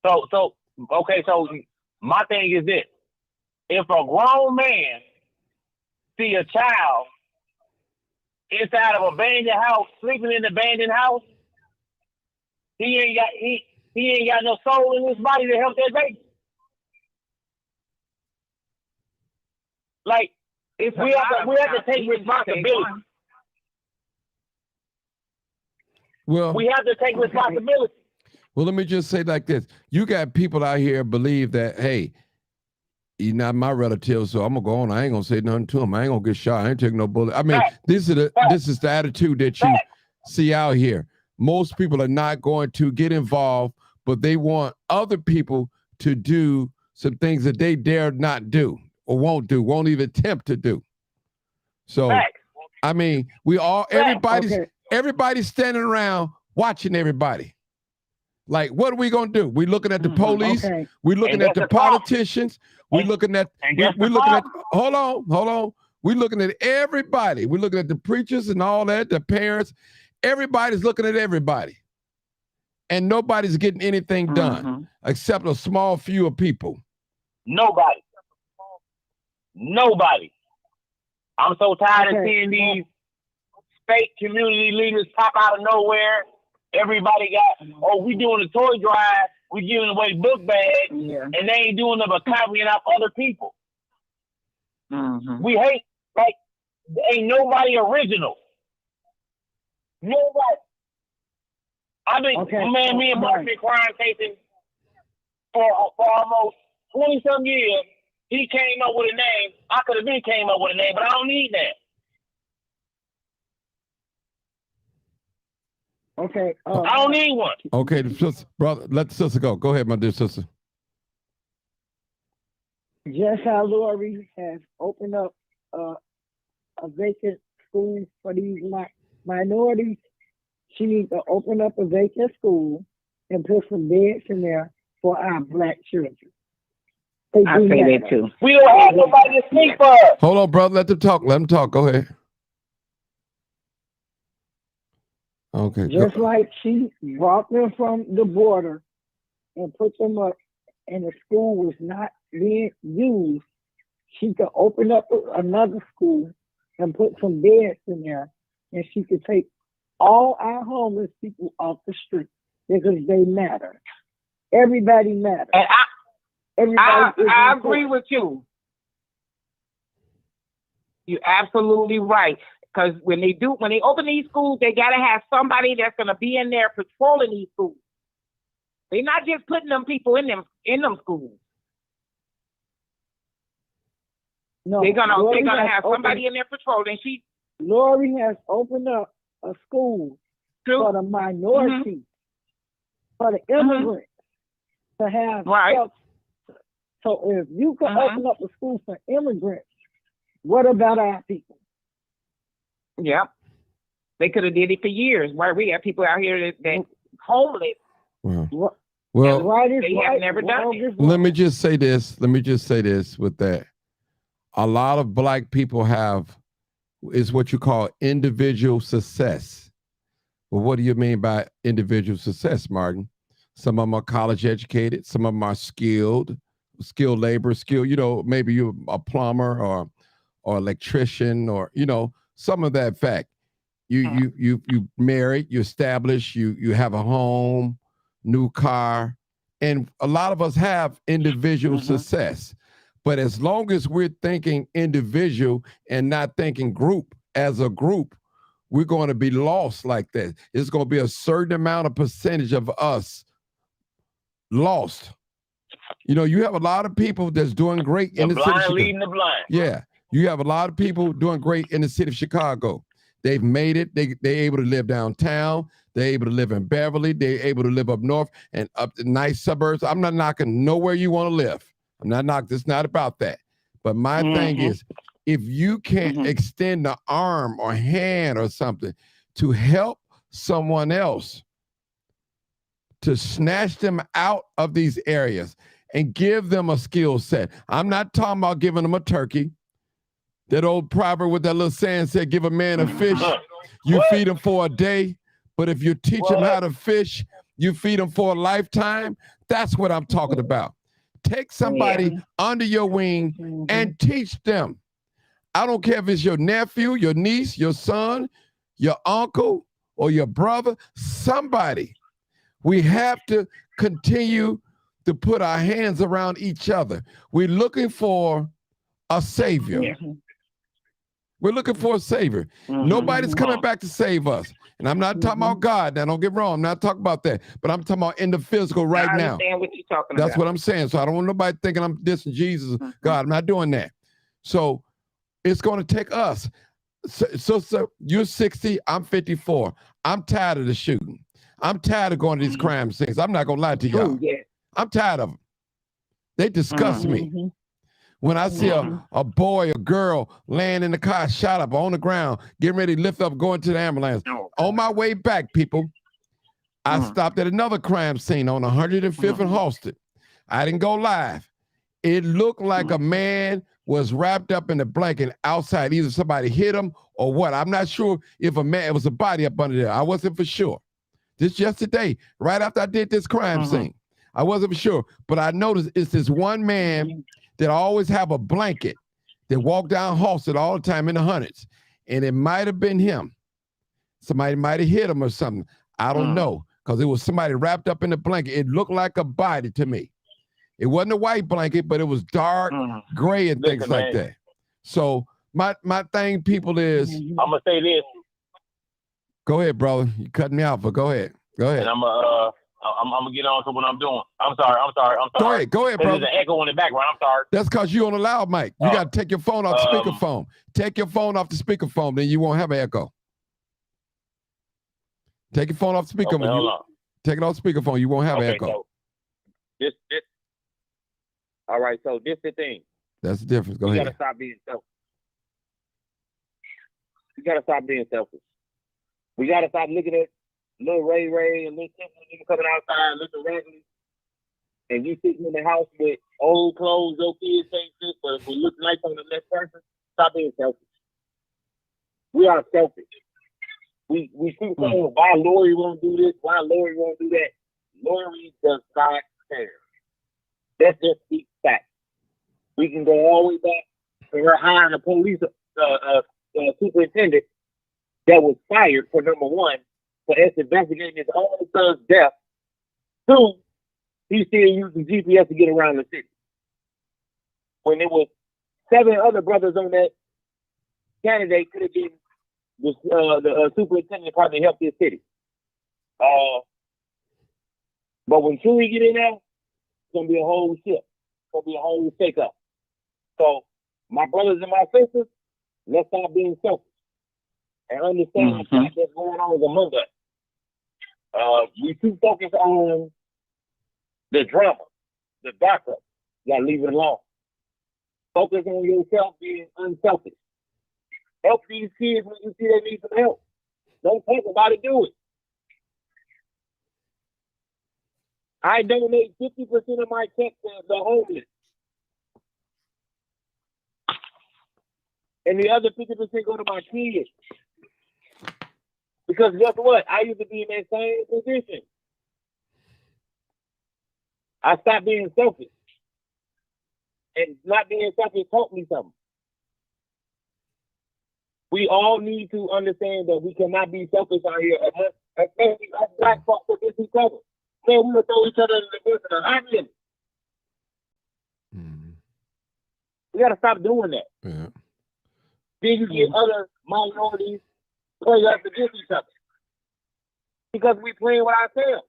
So my thing is this. If a grown man see a child inside of an abandoned house, sleeping in the abandoned house, he ain't got no soul in his body to help that baby. Like, if we have to take responsibility. Well, we have to take responsibility. Well, let me just say like this. You got people out here believe that, hey, he's not my relative, so I'm gonna go on. I ain't gonna say nothing to him. I ain't gonna get shot. I ain't taking no bullet. I mean, this is the attitude that you see out here. Most people are not going to get involved, but they want other people to do some things that they dare not do or won't do, won't even attempt to do. So, I mean, everybody's standing around watching everybody. Like, what are we gonna do? We looking at the police. We looking at the politicians. We looking at. Hold on. We looking at everybody. We looking at the preachers and all that. The parents. Everybody's looking at everybody, and nobody's getting anything done except a small few of people. Nobody. I'm so tired of seeing these fake community leaders pop out of nowhere. Everybody got, we doing a toy drive, we giving away book bags, and they ain't doing nothing but copying out other people. We hate, like, ain't nobody original. Nobody. I mean, me and Mark been crime casing for almost 20-some years. He came up with a name. I could have been came up with a name, but I don't need that. Okay. I don't need one. Okay, the sister, brother, let the sister go. Go ahead, my dear sister. Just how Lori has opened up a vacant school for these minorities, she needs to open up a vacant school and put some beds in there for our black children. I say that too. We don't have nobody to sleep for. Hold on, brother. Let them talk. Let them talk. Go ahead. Okay. Just like she brought them from the border and put them up, and the school was not being used, she could open up another school and put some beds in there, and she could take all our homeless people off the street. because they matter. Everybody matters. And Everybody is I important. agree with you. You're absolutely right. Because when they open these schools, they gotta have somebody that's gonna be in there patrolling these schools. They're not just putting them people in them schools. No, They're gonna Lori has have somebody in there patrolling. Lori has opened up a school for the minorities, for the immigrants to have Right. So if you could open up a school for immigrants, what about our people? Yeah. They could have did it for years. Why we have people out here that homeless. Well, Right is they right, have never done wrong it. is wrong. let me just say this. With that. A lot of Black people is what you call individual success. Well, what do you mean by individual success, Martin? Some of them are college educated. Some of them are skilled labor, maybe you're a plumber or electrician or, some of that fact. You married, you established, you have a home, new car. And a lot of us have individual success. But as long as we're thinking individual and not thinking group as a group, we're going to be lost like that. It's going to be a certain amount of percentage of us lost. You have a lot of people that's doing great in the city of Chicago. Leading the blind. Yeah. You have a lot of people doing great in the city of Chicago. They've made it. They're able to live downtown. They're able to live in Beverly. They're able to live up north and up the nice suburbs. I'm not knocking nowhere you want to live. I'm not knocking. It's not about that. But my thing is, if you can't extend the arm or hand or something to help someone else to snatch them out of these areas and give them a skill set. I'm not talking about giving them a turkey. That old proverb with that little saying said, give a man a fish, you feed him for a day. But if you teach him how to fish, you feed him for a lifetime. That's what I'm talking about. Take somebody under your wing and teach them. I don't care if it's your nephew, your niece, your son, your uncle, or your brother, somebody. We have to continue to put our hands around each other. We're looking for a savior. We're looking for a savior. Nobody's coming back to save us. And I'm not talking about God. Now, don't get wrong. I'm not talking about that. But I'm talking about in the physical right now. I understand what you're talking about. That's what I'm saying. So I don't want nobody thinking I'm dissing Jesus. God, I'm not doing that. So it's going to take us. So you're 60, I'm 54. I'm tired of the shooting. I'm tired of going to these crime scenes. I'm not going to lie to y'all. I'm tired of them. They disgust me. When I see a boy or girl laying in the car, shot up on the ground, getting ready to lift up, going to the ambulance. On my way back, people, I stopped at another crime scene on 105th and Halsted. I didn't go live. It looked like a man was wrapped up in a blanket outside. Either somebody hit him or what. I'm not sure if it was a body up under there. I wasn't for sure. This yesterday, right after I did this crime scene. I wasn't for sure. But I noticed it's this one man that always have a blanket that walk down Halsted all the time in the hundreds. And it might have been him. Somebody might have hit him or something. I don't know. Because it was somebody wrapped up in the blanket. It looked like a body to me. It wasn't a white blanket, but it was dark, gray, and things like that. So my thing, people, is I'm gonna say this. Go ahead, brother. You cut me out, but go ahead. Go ahead. And I'm gonna get on to what I'm doing. I'm sorry. Go ahead, brother. There's an echo in the background. I'm sorry. That's because you on a loud mic. You got to take your phone off the speakerphone. Take your phone off the speakerphone, then you won't have an echo. Take your phone off the speakerphone. Okay, take it off speakerphone. You won't have an echo. So this. All right. So this the thing. That's the difference. Go you ahead. Gotta stop being selfish. You gotta stop being selfish. We gotta stop looking at little Ray and little Tiffany coming outside looking raggedy, and you sitting in the house with old clothes, your kids ain't fit, but if we look nice on the next person, stop being selfish. We are selfish. We see saying why Lori won't do this, why Lori won't do that. Lori does not care. That's just the fact. We can go all the way back to her hiring a police superintendent that was fired for number one for investigating his own son's death Two, he's still using GPS to get around the city. When there was 7 other brothers on that candidate, could have been the superintendent probably helped his city. But when Chewy get in there, it's gonna be a whole shit. It's gonna be a whole shake up. So my brothers and my sisters, let's stop being selfish and understand the fact that's going on among us. We too focused on the drama, the gossip. You gotta leave it alone. Focus on yourself being unselfish. Help these kids when you see they need some help. Don't talk about it, do it. I donate 50% of my check to the homeless. And the other 50% go to my kids. Because guess what? I used to be in that same position. I stopped being selfish. And not being selfish taught me something. We all need to understand that we cannot be selfish out here, especially us black folks against each other. Man, we will throw each other in the business of action. We got to stop doing that. Yeah. Then you get other minorities play us against each other because we playing with ourselves.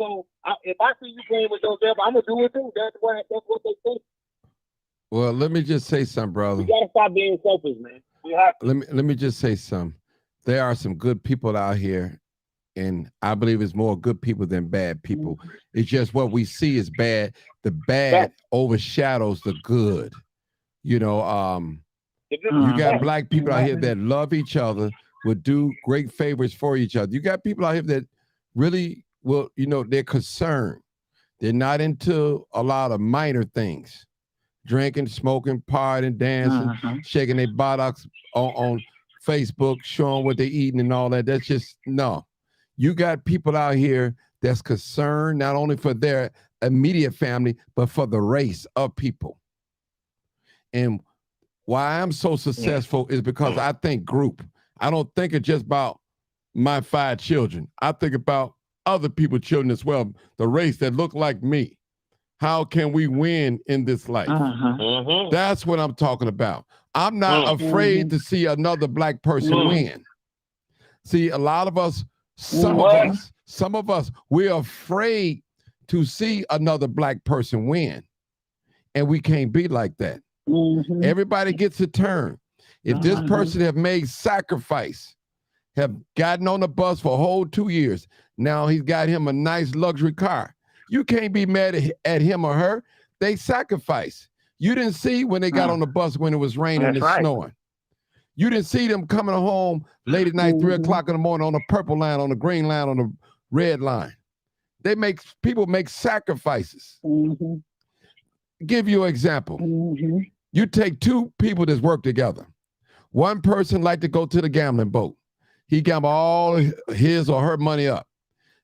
So if I see you playing with yourself, I'm gonna do it too. That's what they think. Well, let me just say something, brother. We gotta stop being selfish, man. We have to. Let me just say something. There are some good people out here, and I believe it's more good people than bad people. It's just what we see is bad. The bad overshadows the good. You know, you got black people out here that love each other, would do great favors for each other. You got people out here that really will, you know, they're concerned. They're not into a lot of minor things. Drinking, smoking, partying, dancing, shaking their buttocks on Facebook, showing what they're eating and all that. That's just, no. You got people out here that's concerned not only for their immediate family, but for the race of people. And why I'm so successful is because I think group. I don't think it's just about my 5 children. I think about other people's children as well, the race that look like me. How can we win in this life? That's what I'm talking about. I'm not afraid to see another black person win. See, a lot of us, some of us, we're afraid to see another black person win. And we can't be like that. Everybody gets a turn. If this person have made sacrifice, have gotten on the bus for a whole 2 years, now he's got him a nice luxury car. You can't be mad at him or her. They sacrifice. You didn't see when they got on the bus when it was raining and snowing. You didn't see them coming home late at night, 3 o'clock in the morning on the purple line, on the green line, on the red line. People make sacrifices. Give you an example. You take 2 people that work together. One person like to go to the gambling boat. He gamble all his or her money up.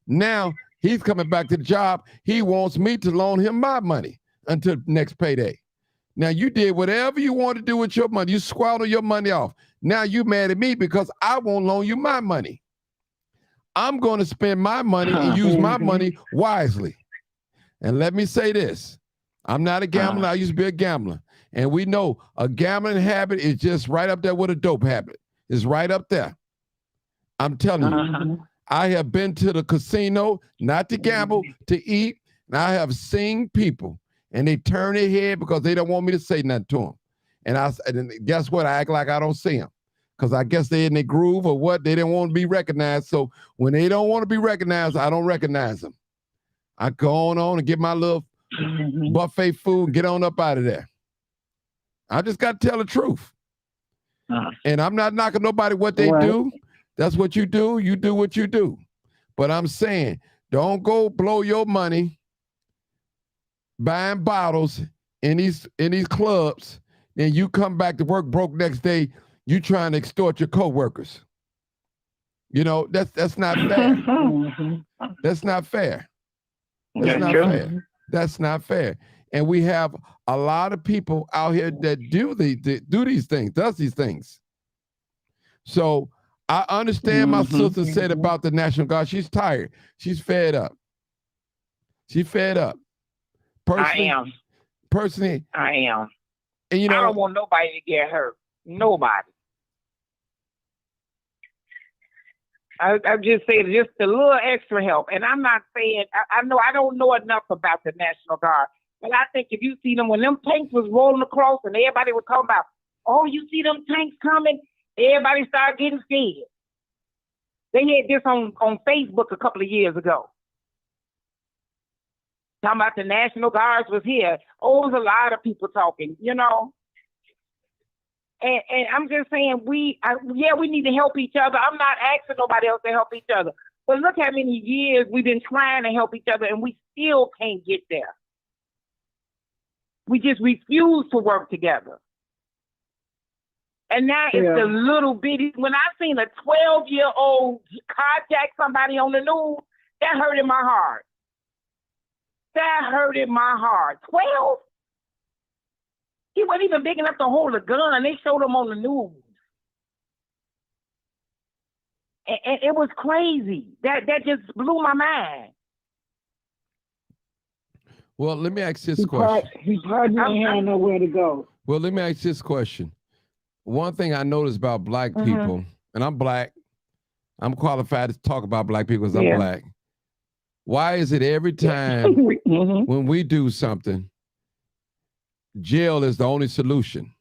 Now he's coming back to the job. He wants me to loan him my money until next payday. Now you did whatever you want to do with your money. You squandered your money off. Now you mad at me because I won't loan you my money. I'm going to spend my money and use my money wisely. And let me say this. I'm not a gambler. I used to be a gambler. And we know a gambling habit is just right up there with a dope habit. It's right up there. I'm telling you. I have been to the casino, not to gamble, to eat, and I have seen people, and they turn their head because they don't want me to say nothing to them. And guess what? I act like I don't see them because I guess they're in their groove or what. They didn't want to be recognized. So when they don't want to be recognized, I don't recognize them. I go on and get my little buffet food and get on up out of there. I just got to tell the truth. And I'm not knocking nobody what they do. That's what you do. You do what you do. But I'm saying, don't go blow your money buying bottles in these clubs, and you come back to work broke next day. You trying to extort your coworkers. You know, that's not fair. That's not fair. That's not fair. That's not fair. And we have a lot of people out here that do these things, does these things. So I understand my sister said about the National Guard. She's tired. She's fed up. She fed up. Personally, I am. And I don't want nobody to get hurt. Nobody. I just say just a little extra help. And I'm not saying, I know I don't know enough about the National Guard, but I think if you see them, when them tanks was rolling across and everybody was talking about, oh, you see them tanks coming, everybody started getting scared. They had this on Facebook a couple of years ago. Talking about the National Guards was here. Oh, there's a lot of people talking, you know. And I'm just saying, we need to help each other. I'm not asking nobody else to help each other. But look how many years we've been trying to help each other, and we still can't get there. We just refuse to work together. And now it's the little bitty. When I seen a 12-year-old carjack somebody on the news, that hurted my heart. That hurted my heart. 12? He wasn't even big enough to hold a gun. They showed him on the news. And it was crazy. That just blew my mind. Well, let me ask this question. He probably didn't have nowhere to go. Well, let me ask this question. One thing I noticed about black people, and I'm black, I'm qualified to talk about black people because I'm black. Why is it every time when we do something, jail is the only solution?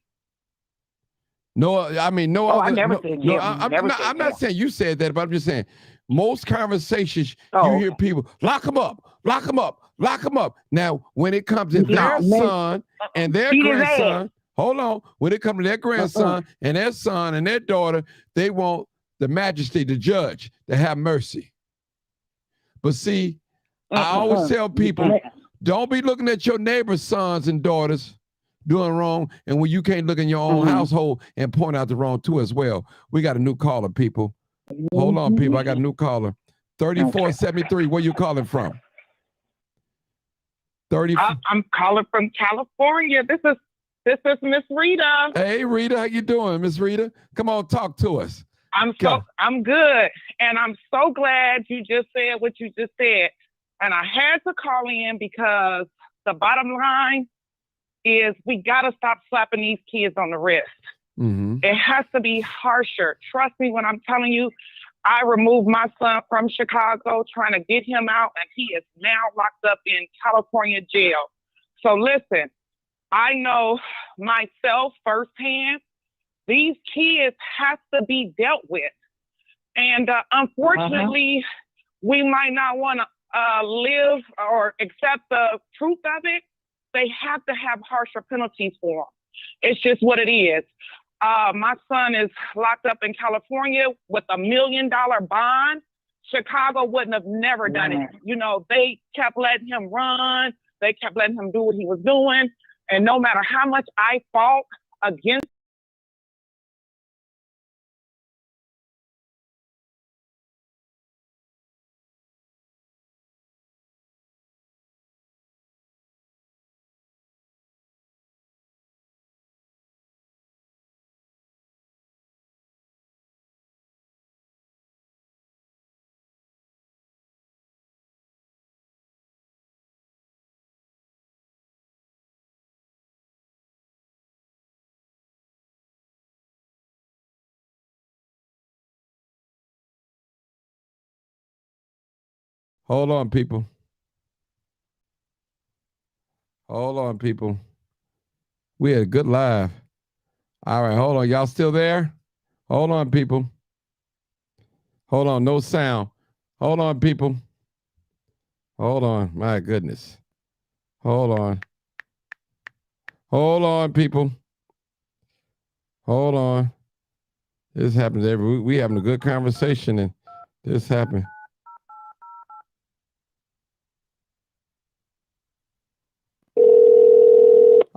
No, I mean, no other. I never said jail. I'm not saying you said that, but I'm just saying most conversations you hear people lock them up, lock them up, lock them up. Now, when it comes to their son and their grandson, hold on. When it comes to their grandson and their son and their daughter, they want the majesty, the judge, to have mercy. But see, I always tell people, don't be looking at your neighbor's sons and daughters doing wrong, and when you can't look in your own household and point out the wrong too as well. We got a new caller, people. Hold on, people. I got a new caller. 3473. Where you calling from? 30. I'm calling from California. This is Miss Rita. Hey, Rita, how you doing, Miss Rita? Come on, talk to us. I'm good, and I'm so glad you just said what you just said. And I had to call in because the bottom line is we got to stop slapping these kids on the wrist. It has to be harsher. Trust me when I'm telling you, I removed my son from Chicago trying to get him out, and he is now locked up in California jail. So listen, I know myself firsthand, these kids have to be dealt with. And unfortunately, we might not want to live or accept the truth of it. They have to have harsher penalties for them. It's just what it is. My son is locked up in California with $1 million bond. Chicago wouldn't have never done it. You know, they kept letting him run. They kept letting him do what he was doing. And no matter how much I fought against Hold on, people. Hold on, people. We had a good live. All right, hold on. Y'all still there? Hold on, people. Hold on, no sound. Hold on, people. Hold on, my goodness. Hold on. Hold on, people. Hold on. This happens every week. We having a good conversation and this happened.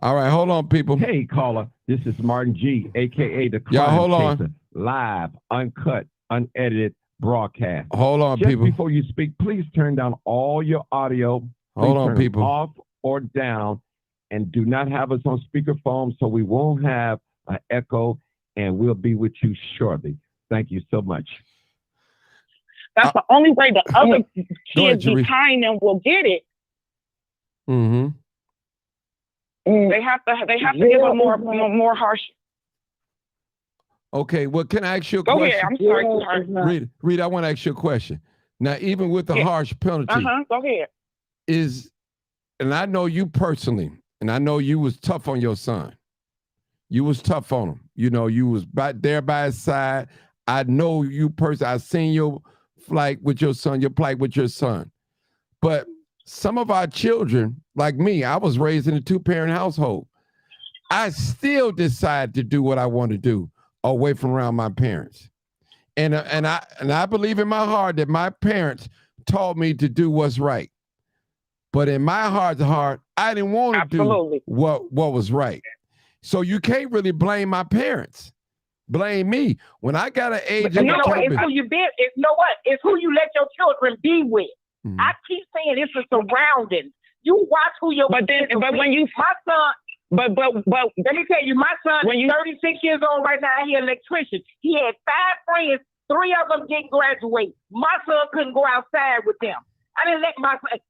All right, hold on, people. Hey, caller, this is Martin G, a.k.a. the Y'all, Crime hold on. Chaser. Live, uncut, unedited broadcast. Hold on, Just people. before you speak, please turn down all your audio. Hold on, turn people. off or down, and do not have us on speakerphone so we won't have an echo, and we'll be with you shortly. Thank you so much. that's the only way the other Go ahead, kids Jeree. behind them will get it. Mm-hmm. And They have to give a jail is not, more harsh. Okay, well, can I ask you a Go ahead. question? I'm sorry, jail sweetheart. is not. Rita, I want to ask you a question. Now, even with the Yeah. harsh penalty, Go ahead. and I know you personally, and I know you was tough on your son. You was tough on him. You know, you was there by his side. I know you personally. I seen your plight with your son. But some of our children, like me, I was raised in a 2-parent household. I still decide to do what I want to do away from around my parents. And I believe in my heart that my parents taught me to do what's right. But in my heart to heart, I didn't want to do what was right. So you can't really blame my parents. Blame me. When I got an age But of you know what? It's who you been. It's you know what? It's who you let your children be with. Mhm. I keep saying it's the surroundings. You watch who your But when you my son. but Let me tell you, my son when is you 36 years old right now. He's an electrician. He had 5 friends. 3 of them didn't graduate. My son couldn't go outside with them. I didn't let my son,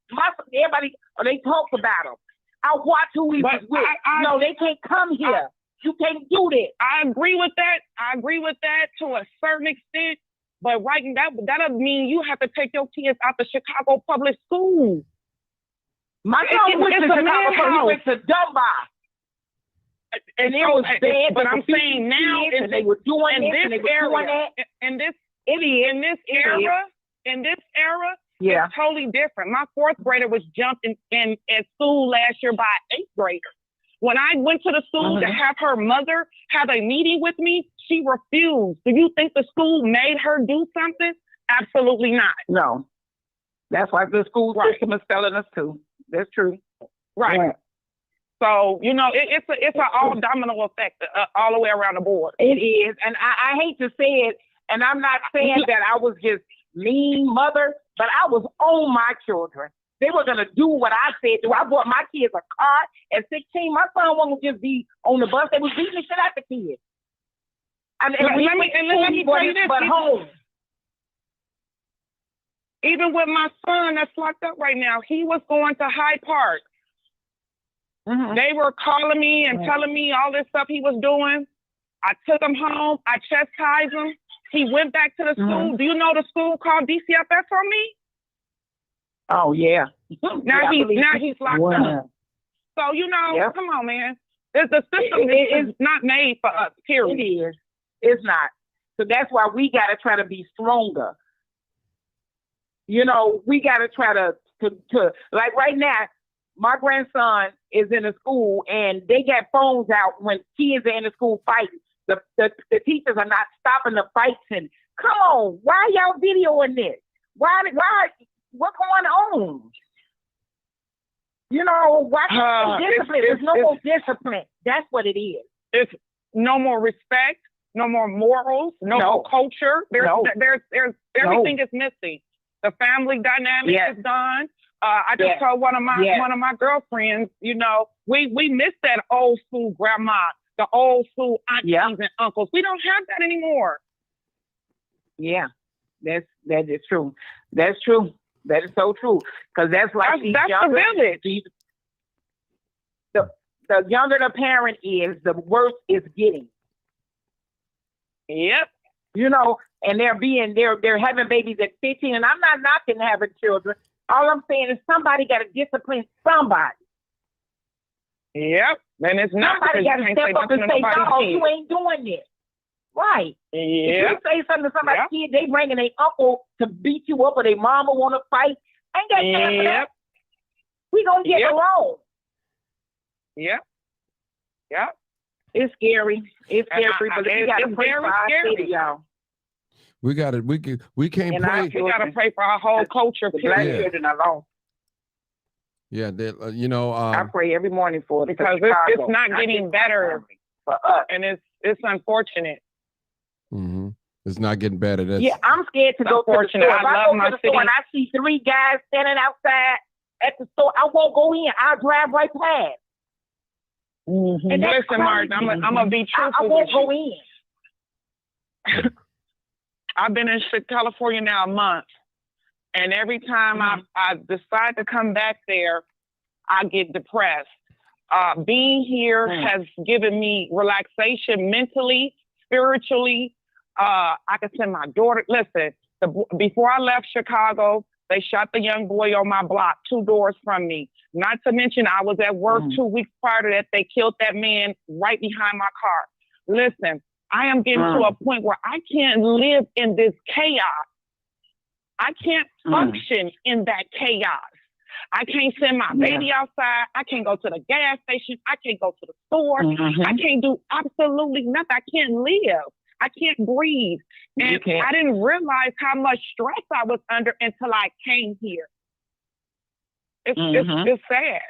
everybody, they talked about him. I watch who he was with. No, they can't come here. You can't do that. I agree with that. I agree with that to a certain extent. But right that doesn't mean you have to take your kids out the Chicago public schools. My son went to Chicago. He went to Dunbar. And it was bad. But I'm saying now, and they were doing this, and they were doing that. In this era, yeah, it's totally different. My 4th grader was jumped in at school last year by an 8th grader. When I went to the school to have her mother have a meeting with me, she refused. Do you think the school made her do something? Absolutely not. No. That's why the school system is telling us to. That's true. Right. So, you know, it's an all domino effect all the way around the board. It is. And I hate to say it, and I'm not saying that I was just mean mother, but I was on my children. They were going to do what I said to. I bought my kids a car at 16. My son wasn't just be on the bus. They was beating the shit out the kids. Let me tell you this. But home. Even with my son that's locked up right now, he was going to Hyde Park. Mm-hmm. They were calling me and telling me all this stuff he was doing. I took him home. I chastised him. He went back to the school. Do you know the school called DCFS on me? Oh, yeah. Now he's locked up. So, you know, come on, man. The system is not made for us, period. It is. It's not. So that's why we got to try to be stronger. You know, we got to try to like right now, my grandson is in a school and they got phones out when kids are in the school fighting. The teachers are not stopping the fights. And come on, why y'all videoing this? Why? What's going on? You know, why discipline? There's no more discipline. That's what it is. It's no more respect, no more morals, no more culture. There's everything is missing. The family dynamic is gone. I just told one of my girlfriends, you know, we miss that old school grandma, the old school aunties and uncles. We don't have that anymore. Yeah, that is true. That's true. That is so true. Because that's like that's the village. The younger the parent is, the worse it's getting. Yep. You know, and they're having babies at 15, and I'm not knocking having children. All I'm saying is somebody got to discipline somebody. Yep. And it's not somebody got to step up and say, no, you ain't doing this. Right. Yeah. If you say something to somebody's kid, they bringing their uncle to beat you up or their mama want to fight. Ain't got time for that. We gonna get along. Yep. Yep. It's scary. It's scary, but we got to pray for our city, y'all. We got it. We can't pray. We got to pray for our whole culture. The black children are lost. Yeah, you know. I pray every morning for it because it's not getting better for us, and it's unfortunate. Mm-hmm. It's not getting better. I'm scared to go to the store. If I go to the store and I see 3 guys standing outside at the store, I won't go in. I'll drive right past. Mm-hmm. And listen, Martin, I'm gonna be truthful. I won't go in. I've been in California now a month, and every time I decide to come back there, I get depressed. Being here has given me relaxation mentally, spiritually. I can send my daughter. Listen, before I left Chicago, they shot the young boy on my block 2 doors from me. Not to mention, I was at work 2 weeks prior to that. They killed that man right behind my car. Listen, I am getting to a point where I can't live in this chaos. I can't function in that chaos. I can't send my baby outside. I can't go to the gas station. I can't go to the store. I can't do absolutely nothing. I can't live. I can't breathe. And I didn't realize how much stress I was under until I came here. It's sad.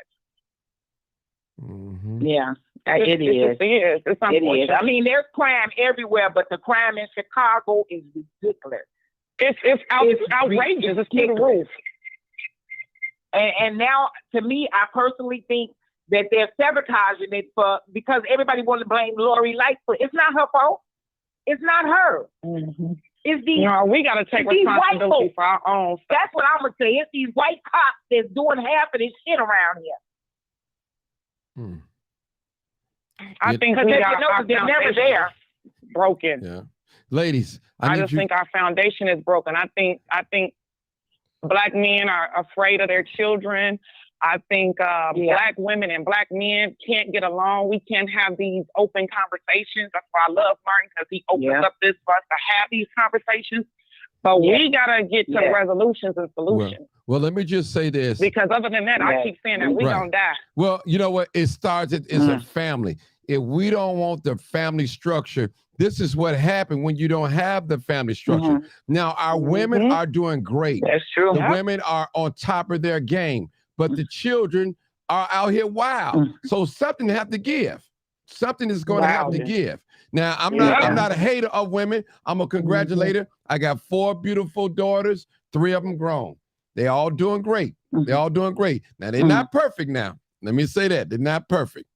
Yeah, it is. It's unfortunate. I mean, there's crime everywhere, but the crime in Chicago is ridiculous. It's outrageous. It's through the roof. And now, to me, I personally think that they're sabotaging it because everybody wants to blame Lori Lightfoot. It's not her fault. It's not her. It's these. No, we got to take responsibility for our own stuff. That's what I'm gonna say. It's these white cops that's doing half of this shit around here. I think we got our they're never there. Broken. Yeah, ladies, I just think our foundation is broken. I think Black men are afraid of their children. I think Black women and Black men can't get along. We can't have these open conversations. That's why I love Martin, because he opens up this for us to have these conversations. But we got to get to resolutions and solutions. Well, let me just say this. Because other than that, I keep saying that we don't die. Well, you know what? It starts, it's a family. If we don't want the family structure, this is what happened when you don't have the family structure. Now, our women are doing great. That's true. The women are on top of their game, but the children are out here wild. So something have to give. Something is going to have to give. Now, I'm not a hater of women. I'm a congratulator. I got 4 beautiful daughters, 3 of them grown. They all doing great. They're all doing great. Now, they're not perfect now. Let me say that. They're not perfect.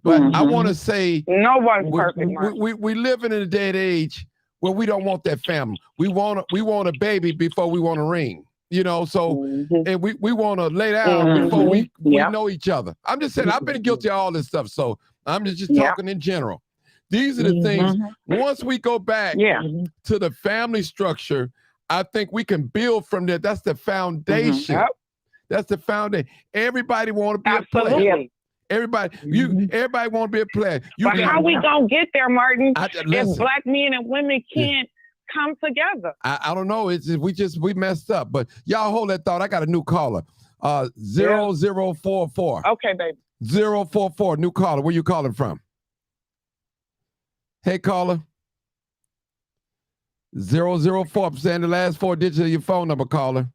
But I want to say, no one's perfect. We live in a day and age where we don't want that family. We want a baby before we want a ring, you know. So and we want to lay down before we know each other. I'm just saying, I've been guilty of all this stuff. So I'm just talking in general. These are the things. Once we go back to the family structure, I think we can build from there. That's the foundation. That's the foundation. Everybody want to be a player. Everybody want to be a player. But how we gonna get there, Martin? If Black men and women can't come together. I don't know. It's we messed up. But y'all hold that thought. I got a new caller. 0044. Okay, baby. 044. New caller. Where you calling from? Hey, caller. 004. I'm saying the last 4 digits of your phone number, caller.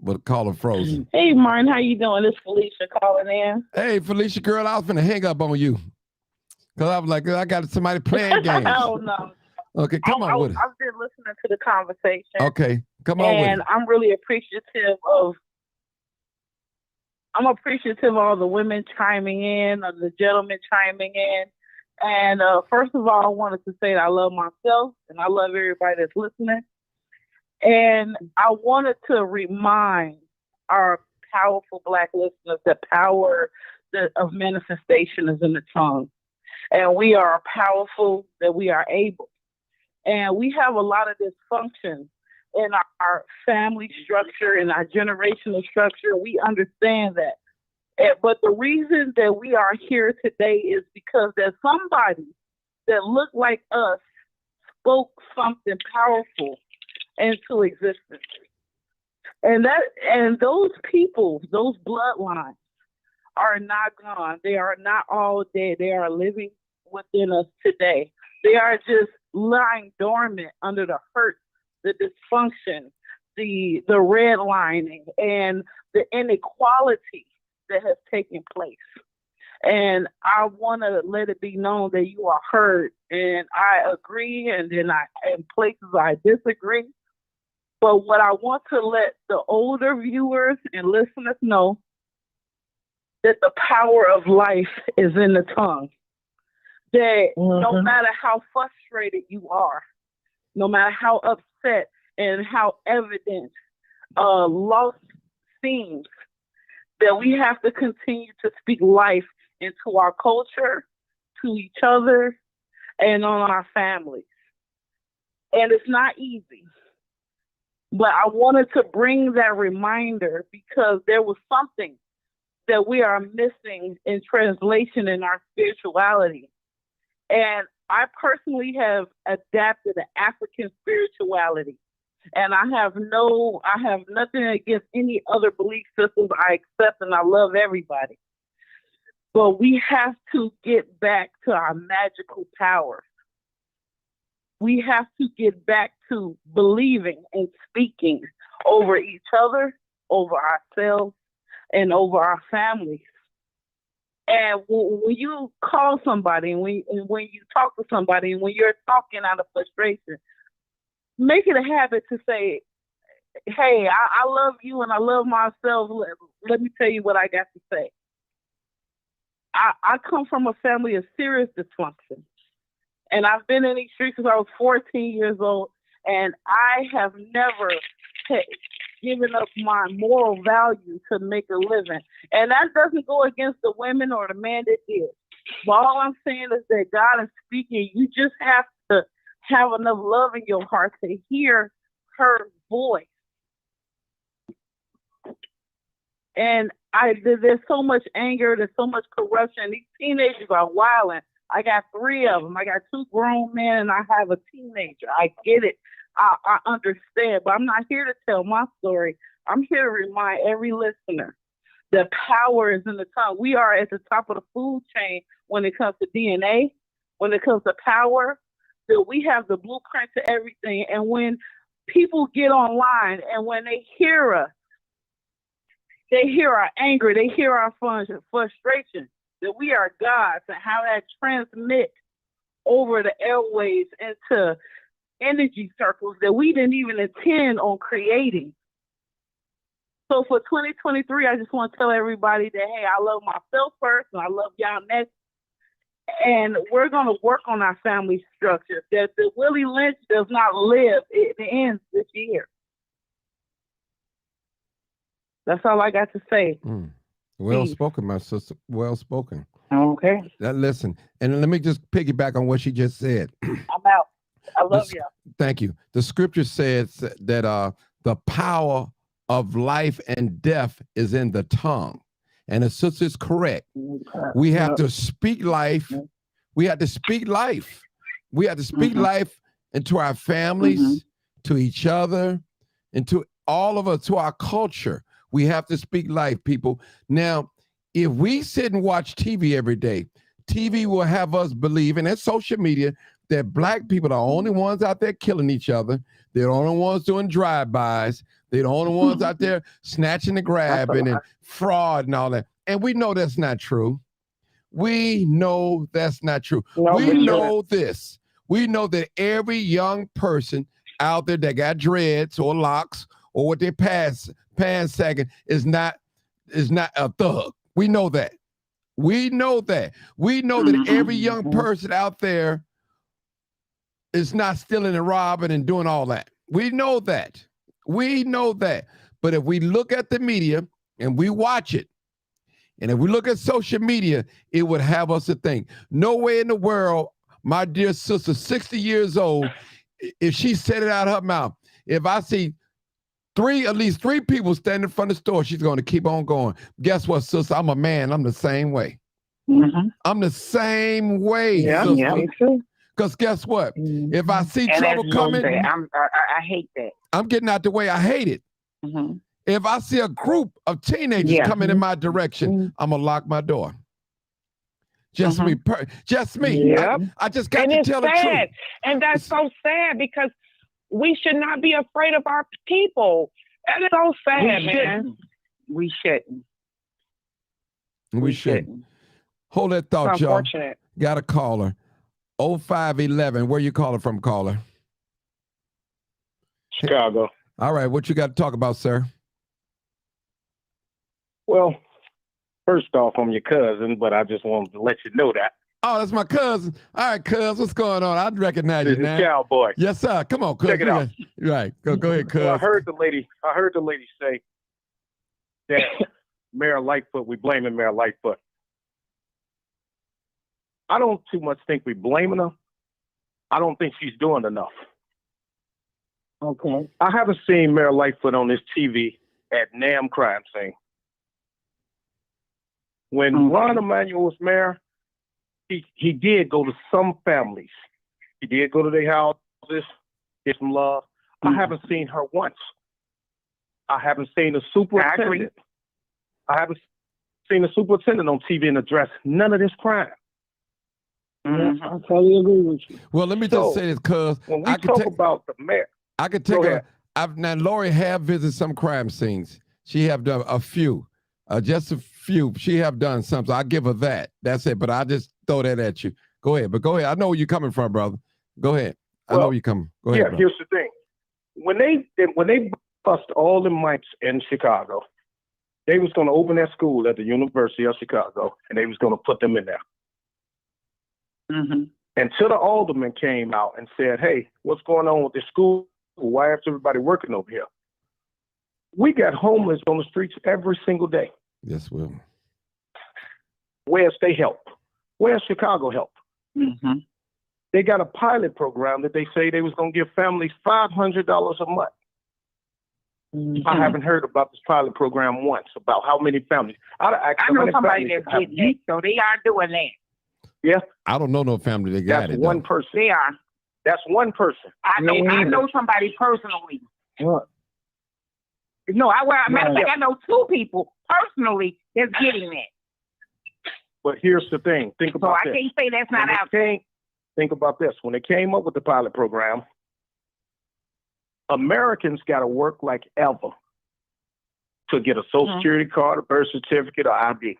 But the caller frozen. Hey, Martin, how you doing? This is Felicia calling in. Hey, Felicia, girl, I was finna hang up on you. Because I was like, I got somebody playing games. Oh, no. Okay, come on with it. I've been listening to the conversation. Okay, come on with it. And I'm really appreciative of all the women chiming in, of the gentlemen chiming in. And first of all, I wanted to say that I love myself and I love everybody that's listening. And I wanted to remind our powerful Black listeners that power of manifestation is in the tongue. And we are powerful, that we are able. And we have a lot of dysfunction in our family structure, in our generational structure. We understand that. But the reason that we are here today is because there's somebody that looked like us spoke something powerful into existence. And those people, those bloodlines are not gone. They are not all dead. They are living within us today. They are just lying dormant under the hurt, the dysfunction, the redlining, and the inequality that has taken place. And I want to let it be known that you are heard. And I agree, and then in places I disagree. But what I want to let the older viewers and listeners know, that the power of life is in the tongue. That no matter how frustrated you are, no matter how upset and how evident loss seems, that we have to continue to speak life into our culture, to each other, and on our families. And it's not easy. But I wanted to bring that reminder because there was something that we are missing in translation in our spirituality. And I personally have adapted the African spirituality. And I have nothing against any other belief systems. I accept and I love everybody. But we have to get back to our magical powers. We have to get back to believing and speaking over each other, over ourselves, and over our families. And when you call somebody, and when you talk to somebody, and when you're talking out of frustration, make it a habit to say, hey, I love you and I love myself. Let me tell you what I got to say. I come from a family of serious dysfunction. And I've been in these streets since I was 14 years old, and I have never given up my moral value to make a living. And that doesn't go against the women or the man that did. But all I'm saying is that God is speaking. You just have to have enough love in your heart to hear her voice. And there's so much anger, there's so much corruption. These teenagers are wilding. I got 3 of them. I got 2 grown men and I have a teenager. I get it. I understand, but I'm not here to tell my story. I'm here to remind every listener that power is in the tongue. We are at the top of the food chain when it comes to DNA, when it comes to power, that we have the blueprint to everything. And when people get online and when they hear us, they hear our anger, they hear our frustration, that we are gods, and how that transmits over the airways into energy circles that we didn't even intend on creating. So for 2023, I just want to tell everybody that, hey, I love myself first, and I love y'all next. And we're going to work on our family structure. That the Willie Lynch does not live. It ends this year. That's all I got to say. Well spoken, my sister. Well spoken. Okay. Now, listen, and let me just piggyback on what she just said. I'm out. I love you. Thank you. The scripture says that the power of life and death is in the tongue. And the sister is correct. We have to speak life. We have to speak life. We have to speak life into our families, to each other, and to all of us, to our culture. We have to speak life, people. Now, if we sit and watch TV every day, TV will have us believe, and that's social media, that black people are the only ones out there killing each other. They're the only ones doing drive-bys. They're the only ones out there snatching and grabbing and fraud and all that. And we know that's not true. We know that's not true. We know this. We know that every young person out there that got dreads or locks or what their pants sagging is not a thug. We know that. We know that. We know that every young person out there is not stealing and robbing and doing all that. We know that. We know that. But if we look at the media and we watch it, and if we look at social media, it would have us to think, no way in the world, my dear sister, 60 years old, if she said it out of her mouth, if I see at least three people standing in front of the store, she's going to keep on going. Guess what, sister? I'm a man. I'm the same way. I'm the same way, sister. Yeah, me too. Because guess what? If I see trouble coming, I hate that. I'm getting out the way. I hate it. If I see a group of teenagers coming in my direction, I'm going to lock my door. Just me. Just me. Yep. I just got to tell the truth. And that's so sad because we should not be afraid of our people. That is so sad, man. We shouldn't. We shouldn't. Hold that thought, it's y'all. Unfortunate. Got a caller. 0511. Where you calling from, caller? Chicago. All right. What you got to talk about, sir? Well, first off, I'm your cousin, but I just wanted to let you know that. Oh, that's my cousin. All right, cuz, what's going on? I recognize This you is now. Cowboy. Yes, sir. Come on, cuz. Check it out. Right. Go ahead, cuz. Well, I heard the lady say that Mayor Lightfoot, we blaming Mayor Lightfoot. I don't too much think we blaming her. I don't think she's doing enough. Okay. I haven't seen Mayor Lightfoot on this TV at NAM crime scene. When Ron Emanuel was mayor, he did go to some families. He did go to their houses, get some love. I haven't seen her once. I haven't seen a superintendent. I haven't seen a superintendent on TV and address none of this crime. Yeah, I totally agree with you. Well, let me So, just say this, cuz when we talk about the mayor, I could take Go ahead. now Lori have visited some crime scenes. She have done a few, just a few. She have done some, so I give her that. That's it. But I just throw that at you. Go ahead. But go ahead. I know where you're coming from, brother. Go ahead. I know where you're coming. Go ahead. Yeah, here's the thing. When they bust all the mics in Chicago, they was going to open that school at the University of Chicago, and they was going to put them in there. Until the alderman came out and said, hey, what's going on with this school? Why is everybody working over here? We got homeless on the streets every single day. Yes, Will. Where's they help? Where's Chicago help? They got a pilot program that they say they was going to give families $500 a month. I haven't heard about this pilot program once, about how many families. I know somebody that's getting it, so they are doing that. Yeah. I don't know no family that got That's it. one though. person. They are. That's one person. I know somebody personally. What? No, matter of fact, I know two people personally that's getting that. But here's the thing. Think So about I this. can't say that's not out. Think about this. When they came up with the pilot program, Americans got to work like ever to get a Social Security card, a birth certificate, or ID.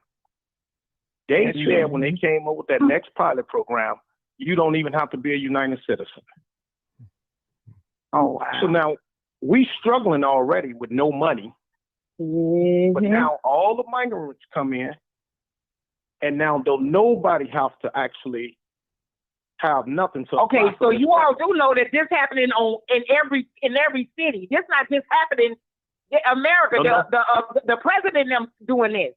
They said when they came up with that next pilot program, you don't even have to be a United citizen. Oh, wow. So now we struggling already with no money, but now all the migrants come in, and now nobody have to actually have nothing to. Okay, so you all do know that this happening in every city. This not just happening in America. The president them doing this.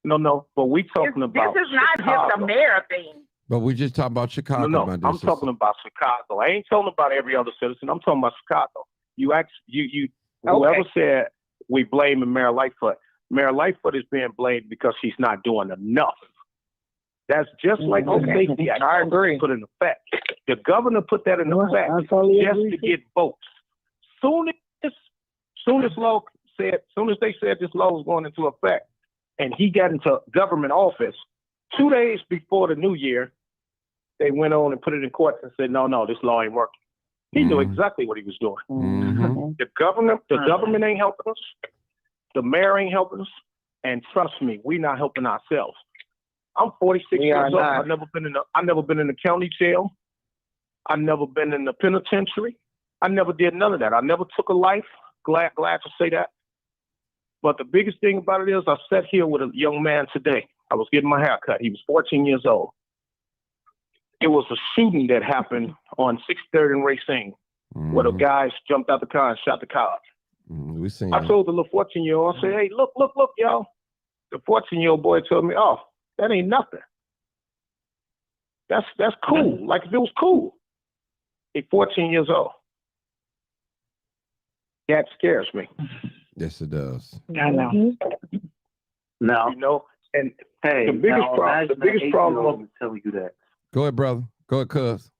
No, but we talking about this is not Chicago. just a mayor thing. But we just talking about Chicago. No, my I'm talking about Chicago. I ain't talking about every other citizen. I'm talking about Chicago. Whoever said we blame Mayor Lightfoot. Mayor Lightfoot is being blamed because she's not doing enough. That's just like the Safety Act. I agree. Put in effect. The governor put that in effect just to get votes. Soon as they said this law was going into effect, and he got into government office, 2 days before the new year, they went on and put it in court and said, no, this law ain't working. He knew exactly what he was doing. The government ain't helping us. The mayor ain't helping us. And trust me, we not helping ourselves. I'm 46 years old. I've never been in the county jail. I've never been in the penitentiary. I never did none of that. I never took a life. Glad to say that. But the biggest thing about it is I sat here with a young man today. I was getting my hair cut. He was 14 years old. It was a shooting that happened on 630 and Racine, where the guys jumped out the car and shot the cops. I told the little 14-year-old, I said, hey, look, y'all. The 14-year-old boy told me, oh, that ain't nothing. That's cool. Like if it was cool. He's 14 years old. That scares me. Yes, it does. I know. No. You know, and hey, the biggest problem tell you that. Go ahead, brother. Go ahead, cuz.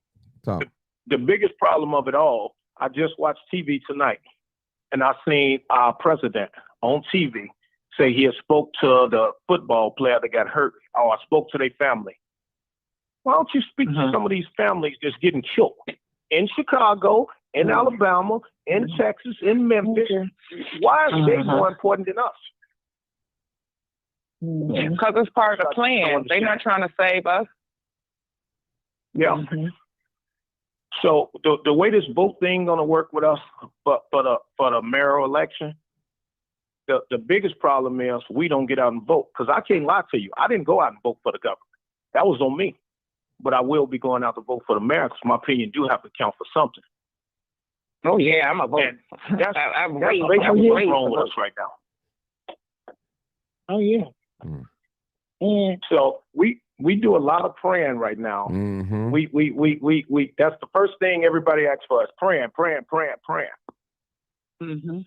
Talk. The biggest problem of it all, I just watched TV tonight, and I seen our president on TV say he had spoke to the football player that got hurt, or I spoke to their family. Why don't you speak to some of these families that's getting killed in Chicago, in Alabama, in Texas, in Memphis? Why are they more important than us? Because it's part of the plan. They're not trying to save us. Yeah. So the way this vote thing gonna work with us, for the mayoral election, the biggest problem is we don't get out and vote. Because I can't lie to you, I didn't go out and vote for the government. That was on me. But I will be going out to vote for the mayor because my opinion do have to count for something. Oh yeah, I'm a vote. That's basically what's wrong with us right now. Oh yeah. Mm. And So we do a lot of praying right now. Mm-hmm. We that's the first thing everybody asks for is praying. Mm-hmm.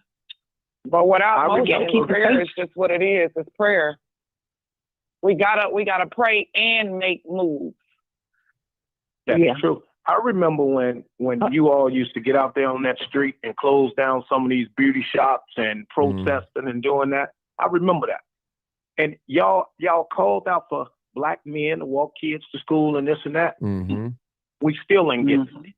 But without I motion, remember- prayer is just what it is. It's prayer. We gotta pray and make moves. That's Yeah. true. I remember when you all used to get out there on that street and close down some of these beauty shops and protesting and doing that. I remember that. And y'all called out for black men to walk kids to school and this and that. Mm-hmm. We still ain't getting it.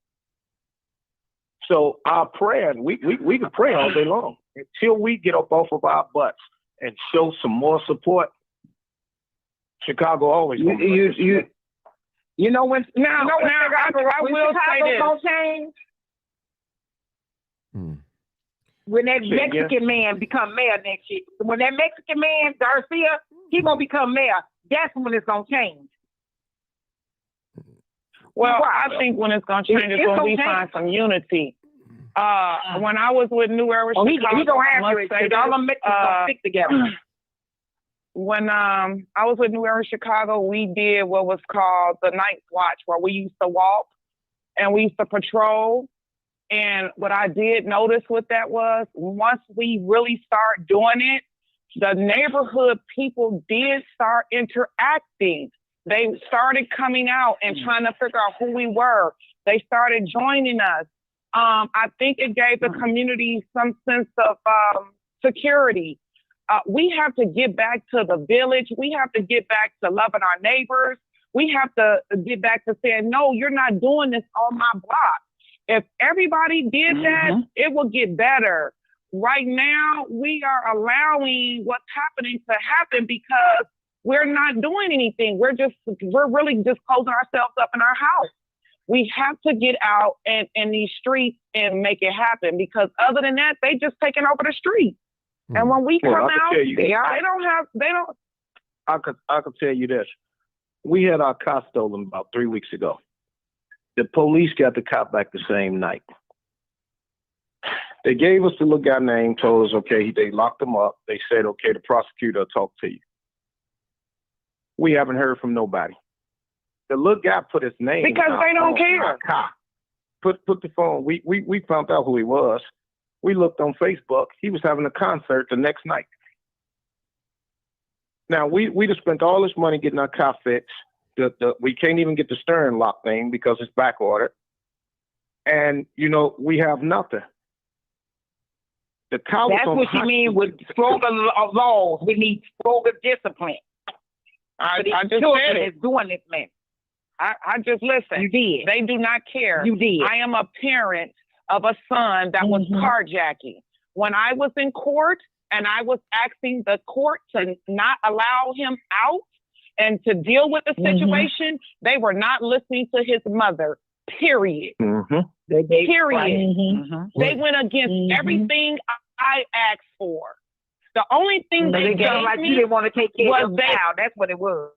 So our prayer, we can pray all day long until we get up off of our butts and show some more support. Chicago always. You know when Now, I will say Chicago this. gonna change? Mm. When that Say again? Mexican man become mayor next year. When that Mexican man, Garcia, he gonna become mayor. That's when it's gonna change. Well, Why? I think when it's going to change is It's when gonna we change. find some unity. When I was with New Era Oh, he Chicago, gonna have I to. must say All this, them Mexicans gonna stick together. when I was with New Era Chicago, we did what was called the Night Watch, where we used to walk and we used to patrol. And what I did notice with that was once we really start doing it, the neighborhood people did start interacting. They started coming out and trying to figure out who we were. They started joining us. I think it gave the community some sense of security. We have to get back to the village. We have to get back to loving our neighbors. We have to get back to saying, no, you're not doing this on my block. If everybody did that, it would get better. Right now, we are allowing what's happening to happen because we're not doing anything. We're really just closing ourselves up in our house. We have to get out and in these streets and make it happen because other than that, they just taking over the street. And when we come Well, I can out, tell you- I could tell you this. We had our car stolen about 3 weeks ago. The police got the cop back the same night. They gave us the little guy name, told us, okay, they locked him up. They said, okay, the prosecutor will talk to you. We haven't heard from nobody. The little guy put his name Because in they don't our care. car. Put the phone. We found out who he was. We looked on Facebook. He was having a concert the next night. Now we just spent all this money getting our car fixed. We can't even get the steering lock thing because it's back ordered. And we have nothing. The car was That's on what you hot mean seat. with stronger laws. We need stronger discipline. I These just said children it. is doing this, man. I just listen. You did. They do not care. You did. I am a parent of a son that was carjacking. When I was in court and I was asking the court to not allow him out and to deal with the situation, they were not listening to his mother, period. Period. They went against everything I asked for. The only thing they They gave felt like me you didn't want to take care was of the child. That's what it was.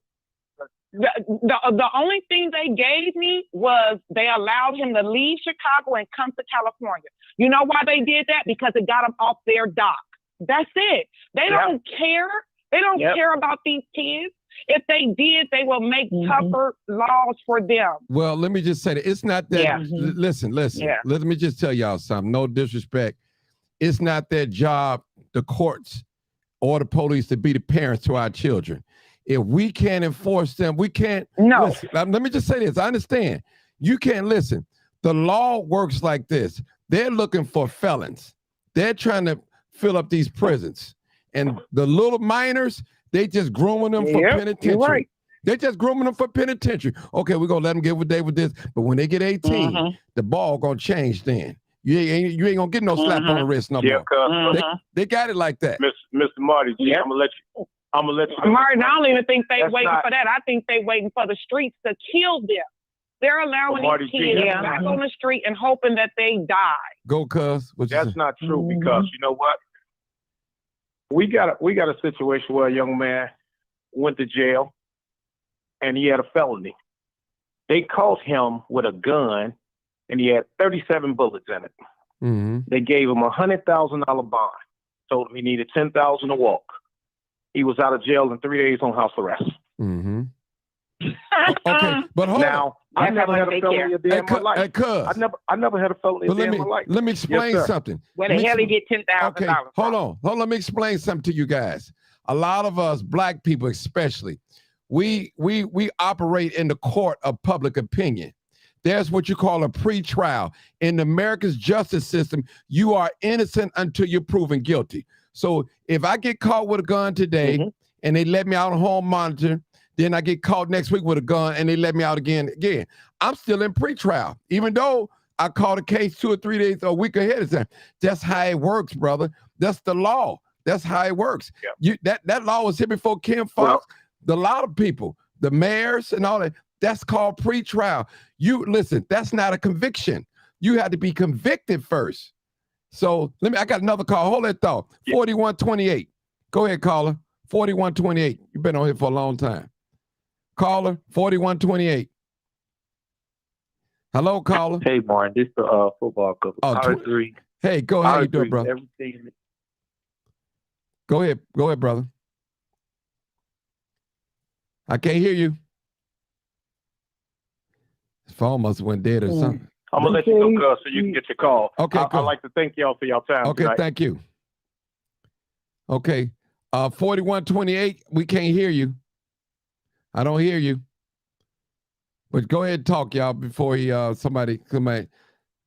the only thing they gave me was they allowed him to leave Chicago and come to California. You know why they did that? Because it got him off their dock. That's it. They don't care. They don't care about these kids. If they did, they will make tougher laws for them. Well, let me just say that it's not that. Listen. Yeah. Let me just tell y'all something. No disrespect. It's not their job, the courts or the police, to be the parents to our children. If we can't enforce them, we can't. No. Listen, let me just say this. I understand. You can't listen. The law works like this. They're looking for felons. They're trying to fill up these prisons. And the little minors, they just grooming them for penitentiary. You're right. They're just grooming them for penitentiary. Okay, we're going to let them get with David this. But when they get 18, the ball going to change then. You ain't going to get no slap on the wrist no more. They got it like that. Mr. Marty G, I'm gonna let you. Martin, I don't even think they That's waiting not- for that. I think they waiting for the streets to kill them. They're allowing Marty these G, kids that's back not- on the street and hoping that they die. Go, cuz. That's not true because you know what? We got a situation where a young man went to jail and he had a felony. They caught him with a gun and he had 37 bullets in it. They gave him $100,000 bond. Told him he needed $10,000 to walk. He was out of jail in 3 days on house arrest. Mm-hmm. Okay, but hold on. Now, I never had a felony a day in my life. Cuz. I never had a felony a day in my life. Let me explain Yes, sir. something. Where the hell he get $10,000? Okay, hold on. Let me explain something to you guys. A lot of us, black people especially, we operate in the court of public opinion. There's what you call a pre-trial. In America's justice system, you are innocent until you're proven guilty. So if I get caught with a gun today and they let me out on home monitor, then I get caught next week with a gun and they let me out again. I'm still in pre-trial, even though I caught a case 2 or 3 days, a week ahead of time. That's how it works, brother. That's the law. That's how it works. Yep. That law was here before Kim Foxx. A lot of people, the mayors and all that, that's called pre-trial. You listen, that's not a conviction. You had to be convicted first. So I got another call. Hold that thought. 4128. Go ahead, caller. 4128. You've been on here for a long time. Caller, 4128. Hello, caller. Hey, Martin. This is the football couple. Oh, 3. Hey, go ahead. How you doing, bro? Everything. Go ahead, brother. I can't hear you. His phone must have went dead or something. I'm gonna let you go, so you can get your call. Okay, I'd like to thank y'all for your time. Okay, tonight. Thank you. Okay, 4128. We can't hear you. I don't hear you. But go ahead and talk, y'all, before he somebody, one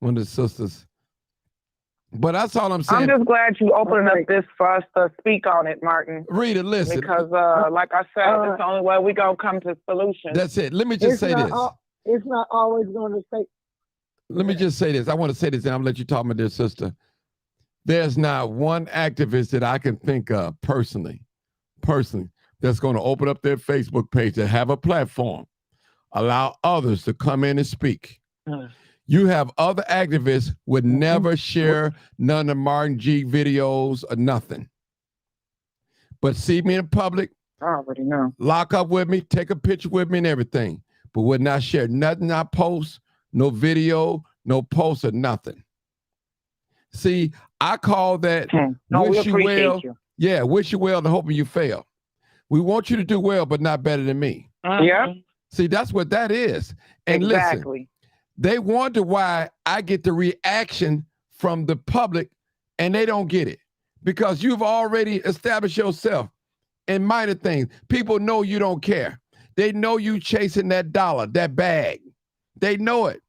of the sisters. But that's all I'm saying. I'm just glad you opened up this for us to speak on it, Martin. Read it, listen. Because, like I said, it's the only way we're going to come to solutions. That's it. Let me just say this. It's not always going to take. Let me just say this. I want to say this, and I'm going to let you talk, my dear sister. There's not one activist that I can think of personally, that's going to open up their Facebook page to have a platform, allow others to come in and speak. You have other activists would never share none of Martin G videos or nothing. But see me in public, I already know. Lock up with me, take a picture with me and everything, but would not share nothing I post, no video, no post or nothing. See, I call that wish you well. Yeah, wish you well and hoping you fail. We want you to do well, but not better than me. Yeah. See, that's what that is. And exactly. Listen, they wonder why I get the reaction from the public and they don't get it because you've already established yourself in minor things. People know you don't care. They know you chasing that dollar, that bag. They know it.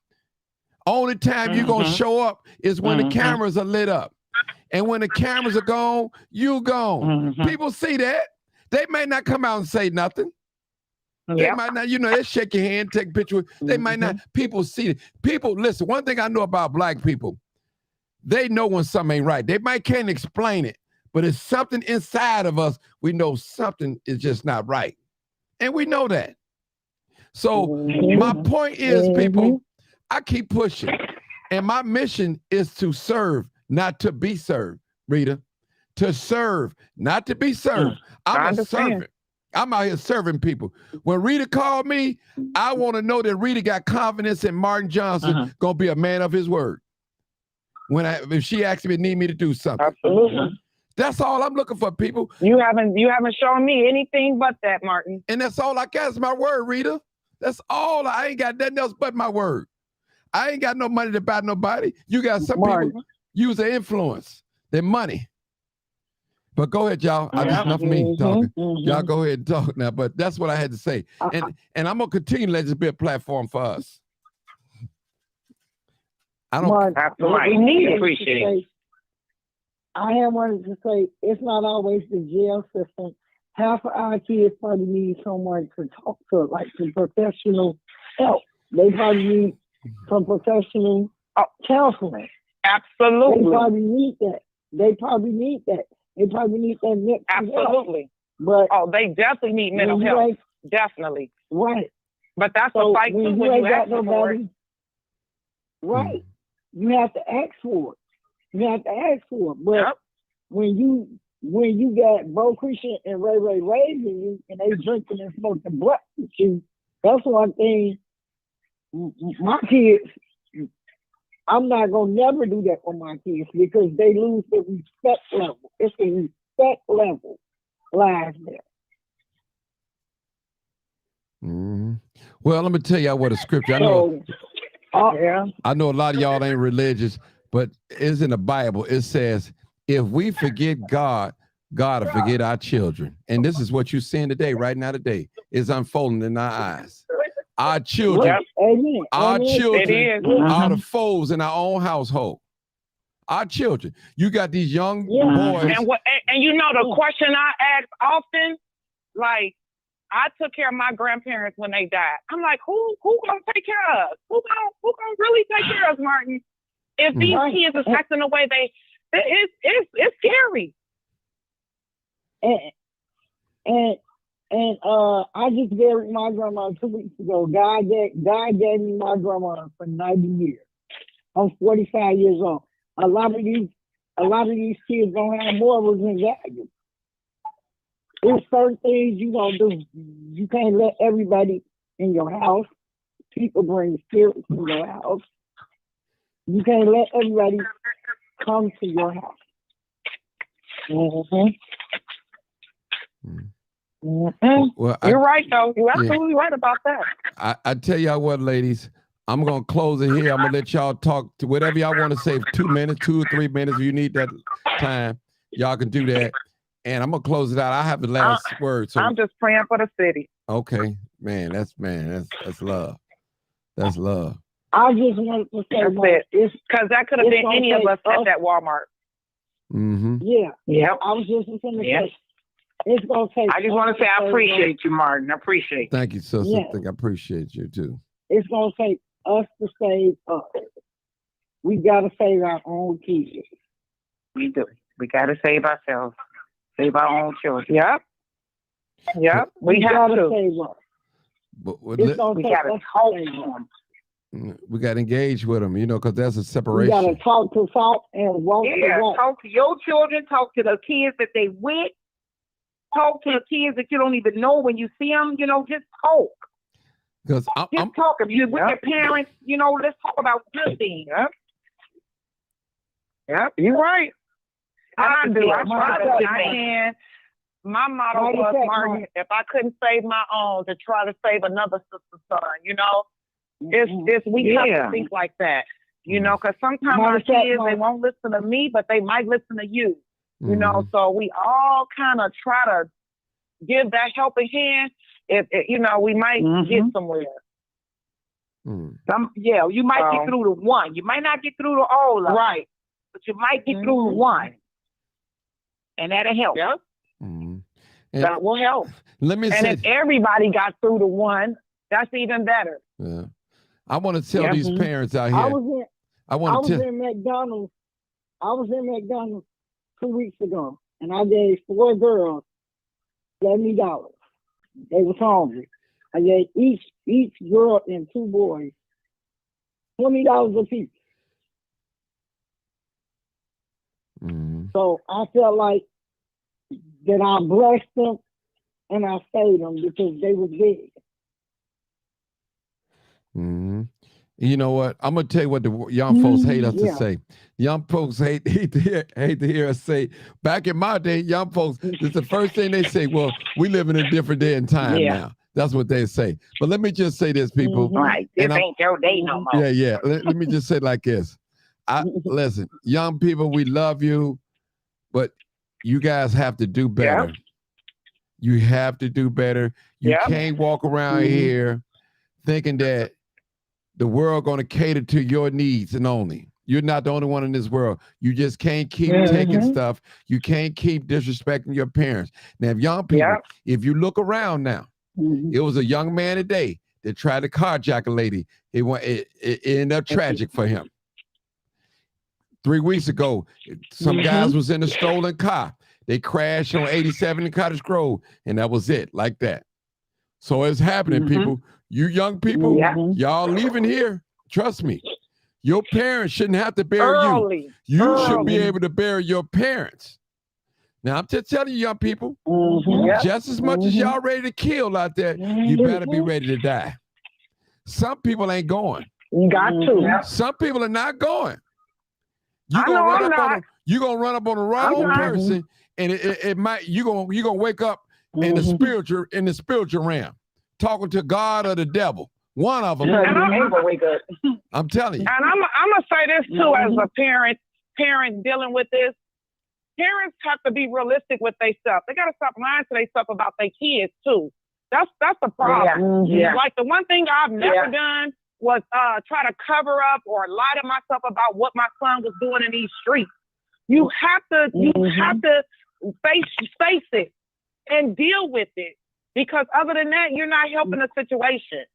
Only time you're going to show up is when the cameras are lit up. And when the cameras are gone, you gone. People see that. They may not come out and say nothing. They might not, they shake your hand, take a picture. They might not. People see it. People, listen, one thing I know about black people, they know when something ain't right. They can't explain it, but it's something inside of us. We know something is just not right. And we know that. So my point is, people, I keep pushing. And my mission is to serve, not to be served, Rita. To serve, not to be served. I'm a servant. I'm out here serving people. When Rita called me, I want to know that Rita got confidence in Martin Johnson gonna be a man of his word. If she actually need me to do something. Absolutely. That's all I'm looking for, people. You haven't shown me anything but that, Martin. And that's all I got is my word, Rita. That's all. I ain't got nothing else but my word. I ain't got no money to buy nobody. You got some people use their influence, their money. But go ahead, y'all. That's enough of me talking. Y'all go ahead and talk now. But that's what I had to say. And I'm going to continue to let this be a platform for us. I don't. We need to appreciate it. I have wanted to say it's not always the jail system. Half of our kids probably need someone to talk to, like some professional help. They probably need some professional counseling. Absolutely. They probably need that. They probably need that mental Absolutely. But they definitely need mental health. Definitely. Right. But that's a fight too when you ask for it. Right. You have to ask for it. But when you got Bo Christian and Ray raising you and they drinking and smoking blood with you, that's one thing. My kids, I'm not gonna never do that for my kids because they lose the respect level. It's a respect level. lives there. Mhm. Well, let me tell y'all what a scripture. Yeah. I know a lot of y'all ain't religious, but it's in the Bible. It says, if we forget God, God will forget our children. And this is what you're seeing today, right now today. It's unfolding in our eyes. Our children, Amen. our Amen. children It is. are the foes in our own household. Our children. You got these young boys. And you know the question I ask often, like, I took care of my grandparents when they died. I'm like, who gonna take care of us? Who gonna really take care of us, Martin? If these kids is acting the way it's scary. And I just buried my grandma 2 weeks ago. God gave me my grandma for 90 years. I'm 45 years old. A lot of these kids don't have morals and values. There's certain things you gonna do. You can't let everybody in your house. People bring spirits in your house. You can't let everybody come to your house. Well, You're right, though. You're absolutely right about that. I tell y'all what, ladies, I'm going to close it here. I'm going to let y'all talk to whatever y'all want to say. 2 minutes, 2 or 3 minutes. If you need that time, y'all can do that. And I'm going to close it out. I have the last word. So I'm just praying for the city. okay, man, that's love. That's love. I just wanted to say, because that could have been any of us at that Walmart. Mm-hmm. Yeah. Yep. I was just going to say, it's going to take. I just want to say I appreciate you, Martin. I appreciate you. Thank you, sister. Yeah. I appreciate you too. It's going to take us to save us. We got to save our own kids. We do. We got to save ourselves. Save our own children. Yep. We have to to. save us. But We got to talk to them. We got to engage with them, because there's a We separation. got to talk and walk to walk. Talk to your children. Talk to the kids that they with. Talk to the kids that you don't even know when you see them. Just talk. Because Just talk. If you're with your parents, let's talk about good things. Yep. You're right. I do. I try try to I can. My motto was, Martin, if I couldn't save my own, to try to save another sister's son. It's we have to think like that. Because sometimes our kids, they won't listen to me, but they might listen to you. So we all kind of try to give that helping hand. If we might get somewhere. You might get through to one. You might not get through to all of them. Right. But you might get through to one. And that'll help. Yep. That will help. Let me say, if everybody got through to one, that's even better. Yeah. I want to tell these parents out here. I was in McDonald's. I was in McDonald's 2 weeks ago, and I gave 4 girls $70. They was hungry. I gave each girl and 2 boys $20 apiece. So I felt like that I blessed them and I saved them because they were big. You know what? I'm gonna tell you what the young folks hate us to say. Young folks hate to hear us say. Back in my day, young folks, it's the first thing they say. Well, we live in a different day and time now. That's what they say. But let me just say this, people. Right. This ain't your day no more. Yeah. Let me just say it like this. Listen, young people, we love you, but you guys have to do better. Yep. You have to do better. You can't walk around here thinking that the world going to cater to your needs and only. You're not the only one in this world. You just can't keep taking stuff. You can't keep disrespecting your parents. Now, if young people, if you look around now, it was a young man today that tried to carjack a lady. It ended up tragic for him. 3 weeks ago, some guys was in a stolen car. They crashed on 87 in Cottage Grove, and that was it, like that. So it's happening, people. You young people, y'all leaving here. Trust me. Your parents shouldn't have to bury you. You should be able to bury your parents. Now, I'm just telling you, young people, just as much as y'all ready to kill out there, you better be ready to die. Some people ain't going. You got to. Some people are not going. You're gonna run up on the wrong person, and it might you gonna wake up in the spiritual realm, talking to God or the devil. One of them. You ain't gonna wake up. I'm telling you. And I'm gonna say this too, as a parent dealing with this. Parents have to be realistic with themselves. They gotta stop lying to themselves about their kids too. That's the problem. Yeah. Like the one thing I've never done was try to cover up or lie to myself about what my son was doing in these streets. You have to face it and deal with it, because other than that, you're not helping the situation.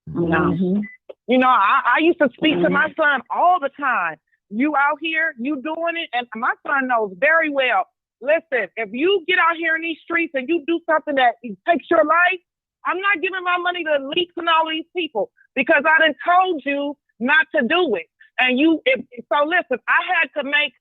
You know, I used to speak to my son all the time. You out here, you doing it, and my son knows very well. Listen, if you get out here in these streets and you do something that takes your life, I'm not giving my money to leaks and all these people, because I done told you not to do it. And so listen, I had to make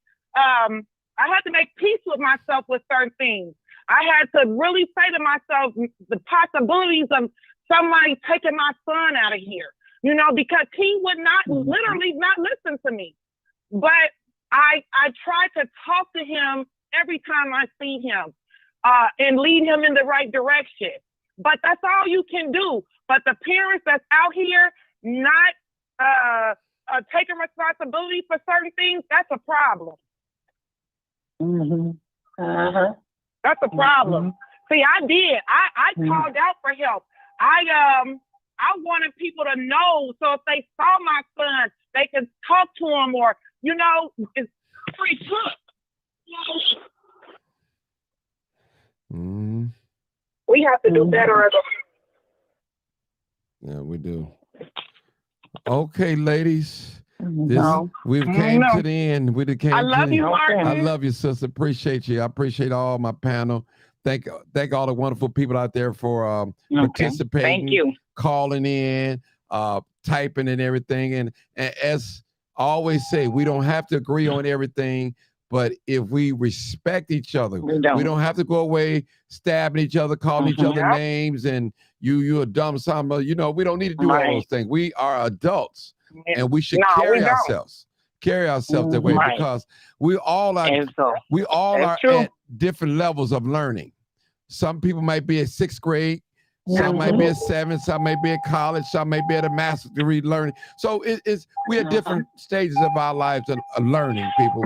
peace with myself with certain things. I had to really say to myself the possibilities of somebody taking my son out of here, you know, because he would not literally not listen to me. But I try to talk to him every time I see him and lead him in the right direction. But that's all you can do. But the parents that's out here not taking responsibility for certain things, that's a problem. That's a problem. See, I did. I called out for help. I wanted people to know, so if they saw my son, they could talk to him, or, you know, it's free cook. We have to do better as a... Yeah, we do. Okay, ladies. We've came to the end. I love you, Martin. I love you, sister. Appreciate you. I appreciate all my panel. Thank all the wonderful people out there for participating. Thank you. Calling in, typing and everything. And as I always say, we don't have to agree on everything, but if we respect each other, we don't have to go away stabbing each other, calling each other names, and you a dumb son. You know, we don't need to do all those things. We are adults, and we should carry ourselves that way, because we all are at different levels of learning. Some people might be at 6th grade, some might be at 7th, some may be at college, some may be at a master's degree learning. So we're at different stages of our lives of learning, people.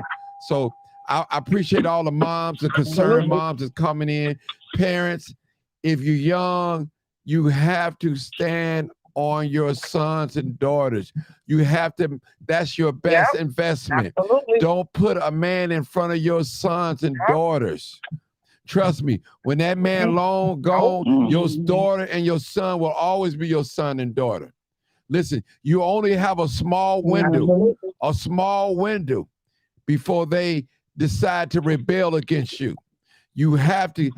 So I appreciate all the moms and concerned moms that's coming in. Parents, if you're young, you have to stand on your sons and daughters. You have to, that's your best investment. Absolutely. Don't put a man in front of your sons and daughters. Trust me, when that man long gone, your daughter and your son will always be your son and daughter. Listen, you only have a small window before they decide to rebel against you. You have to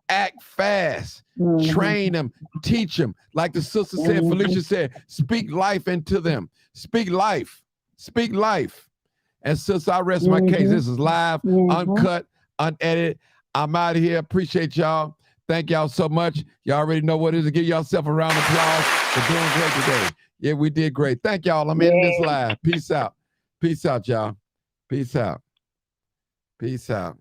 act fast, train them, teach them. Like the sister said, Felicia said, speak life into them. Speak life. Speak life. And sister, I rest my case. This is live, uncut, unedited. I'm out of here. Appreciate y'all. Thank y'all so much. Y'all already know what it is. Give yourself a round of applause for doing great today. Yeah, we did great. Thank y'all. I'm ending this live. Peace out. Peace out, y'all. Peace out. Peace out.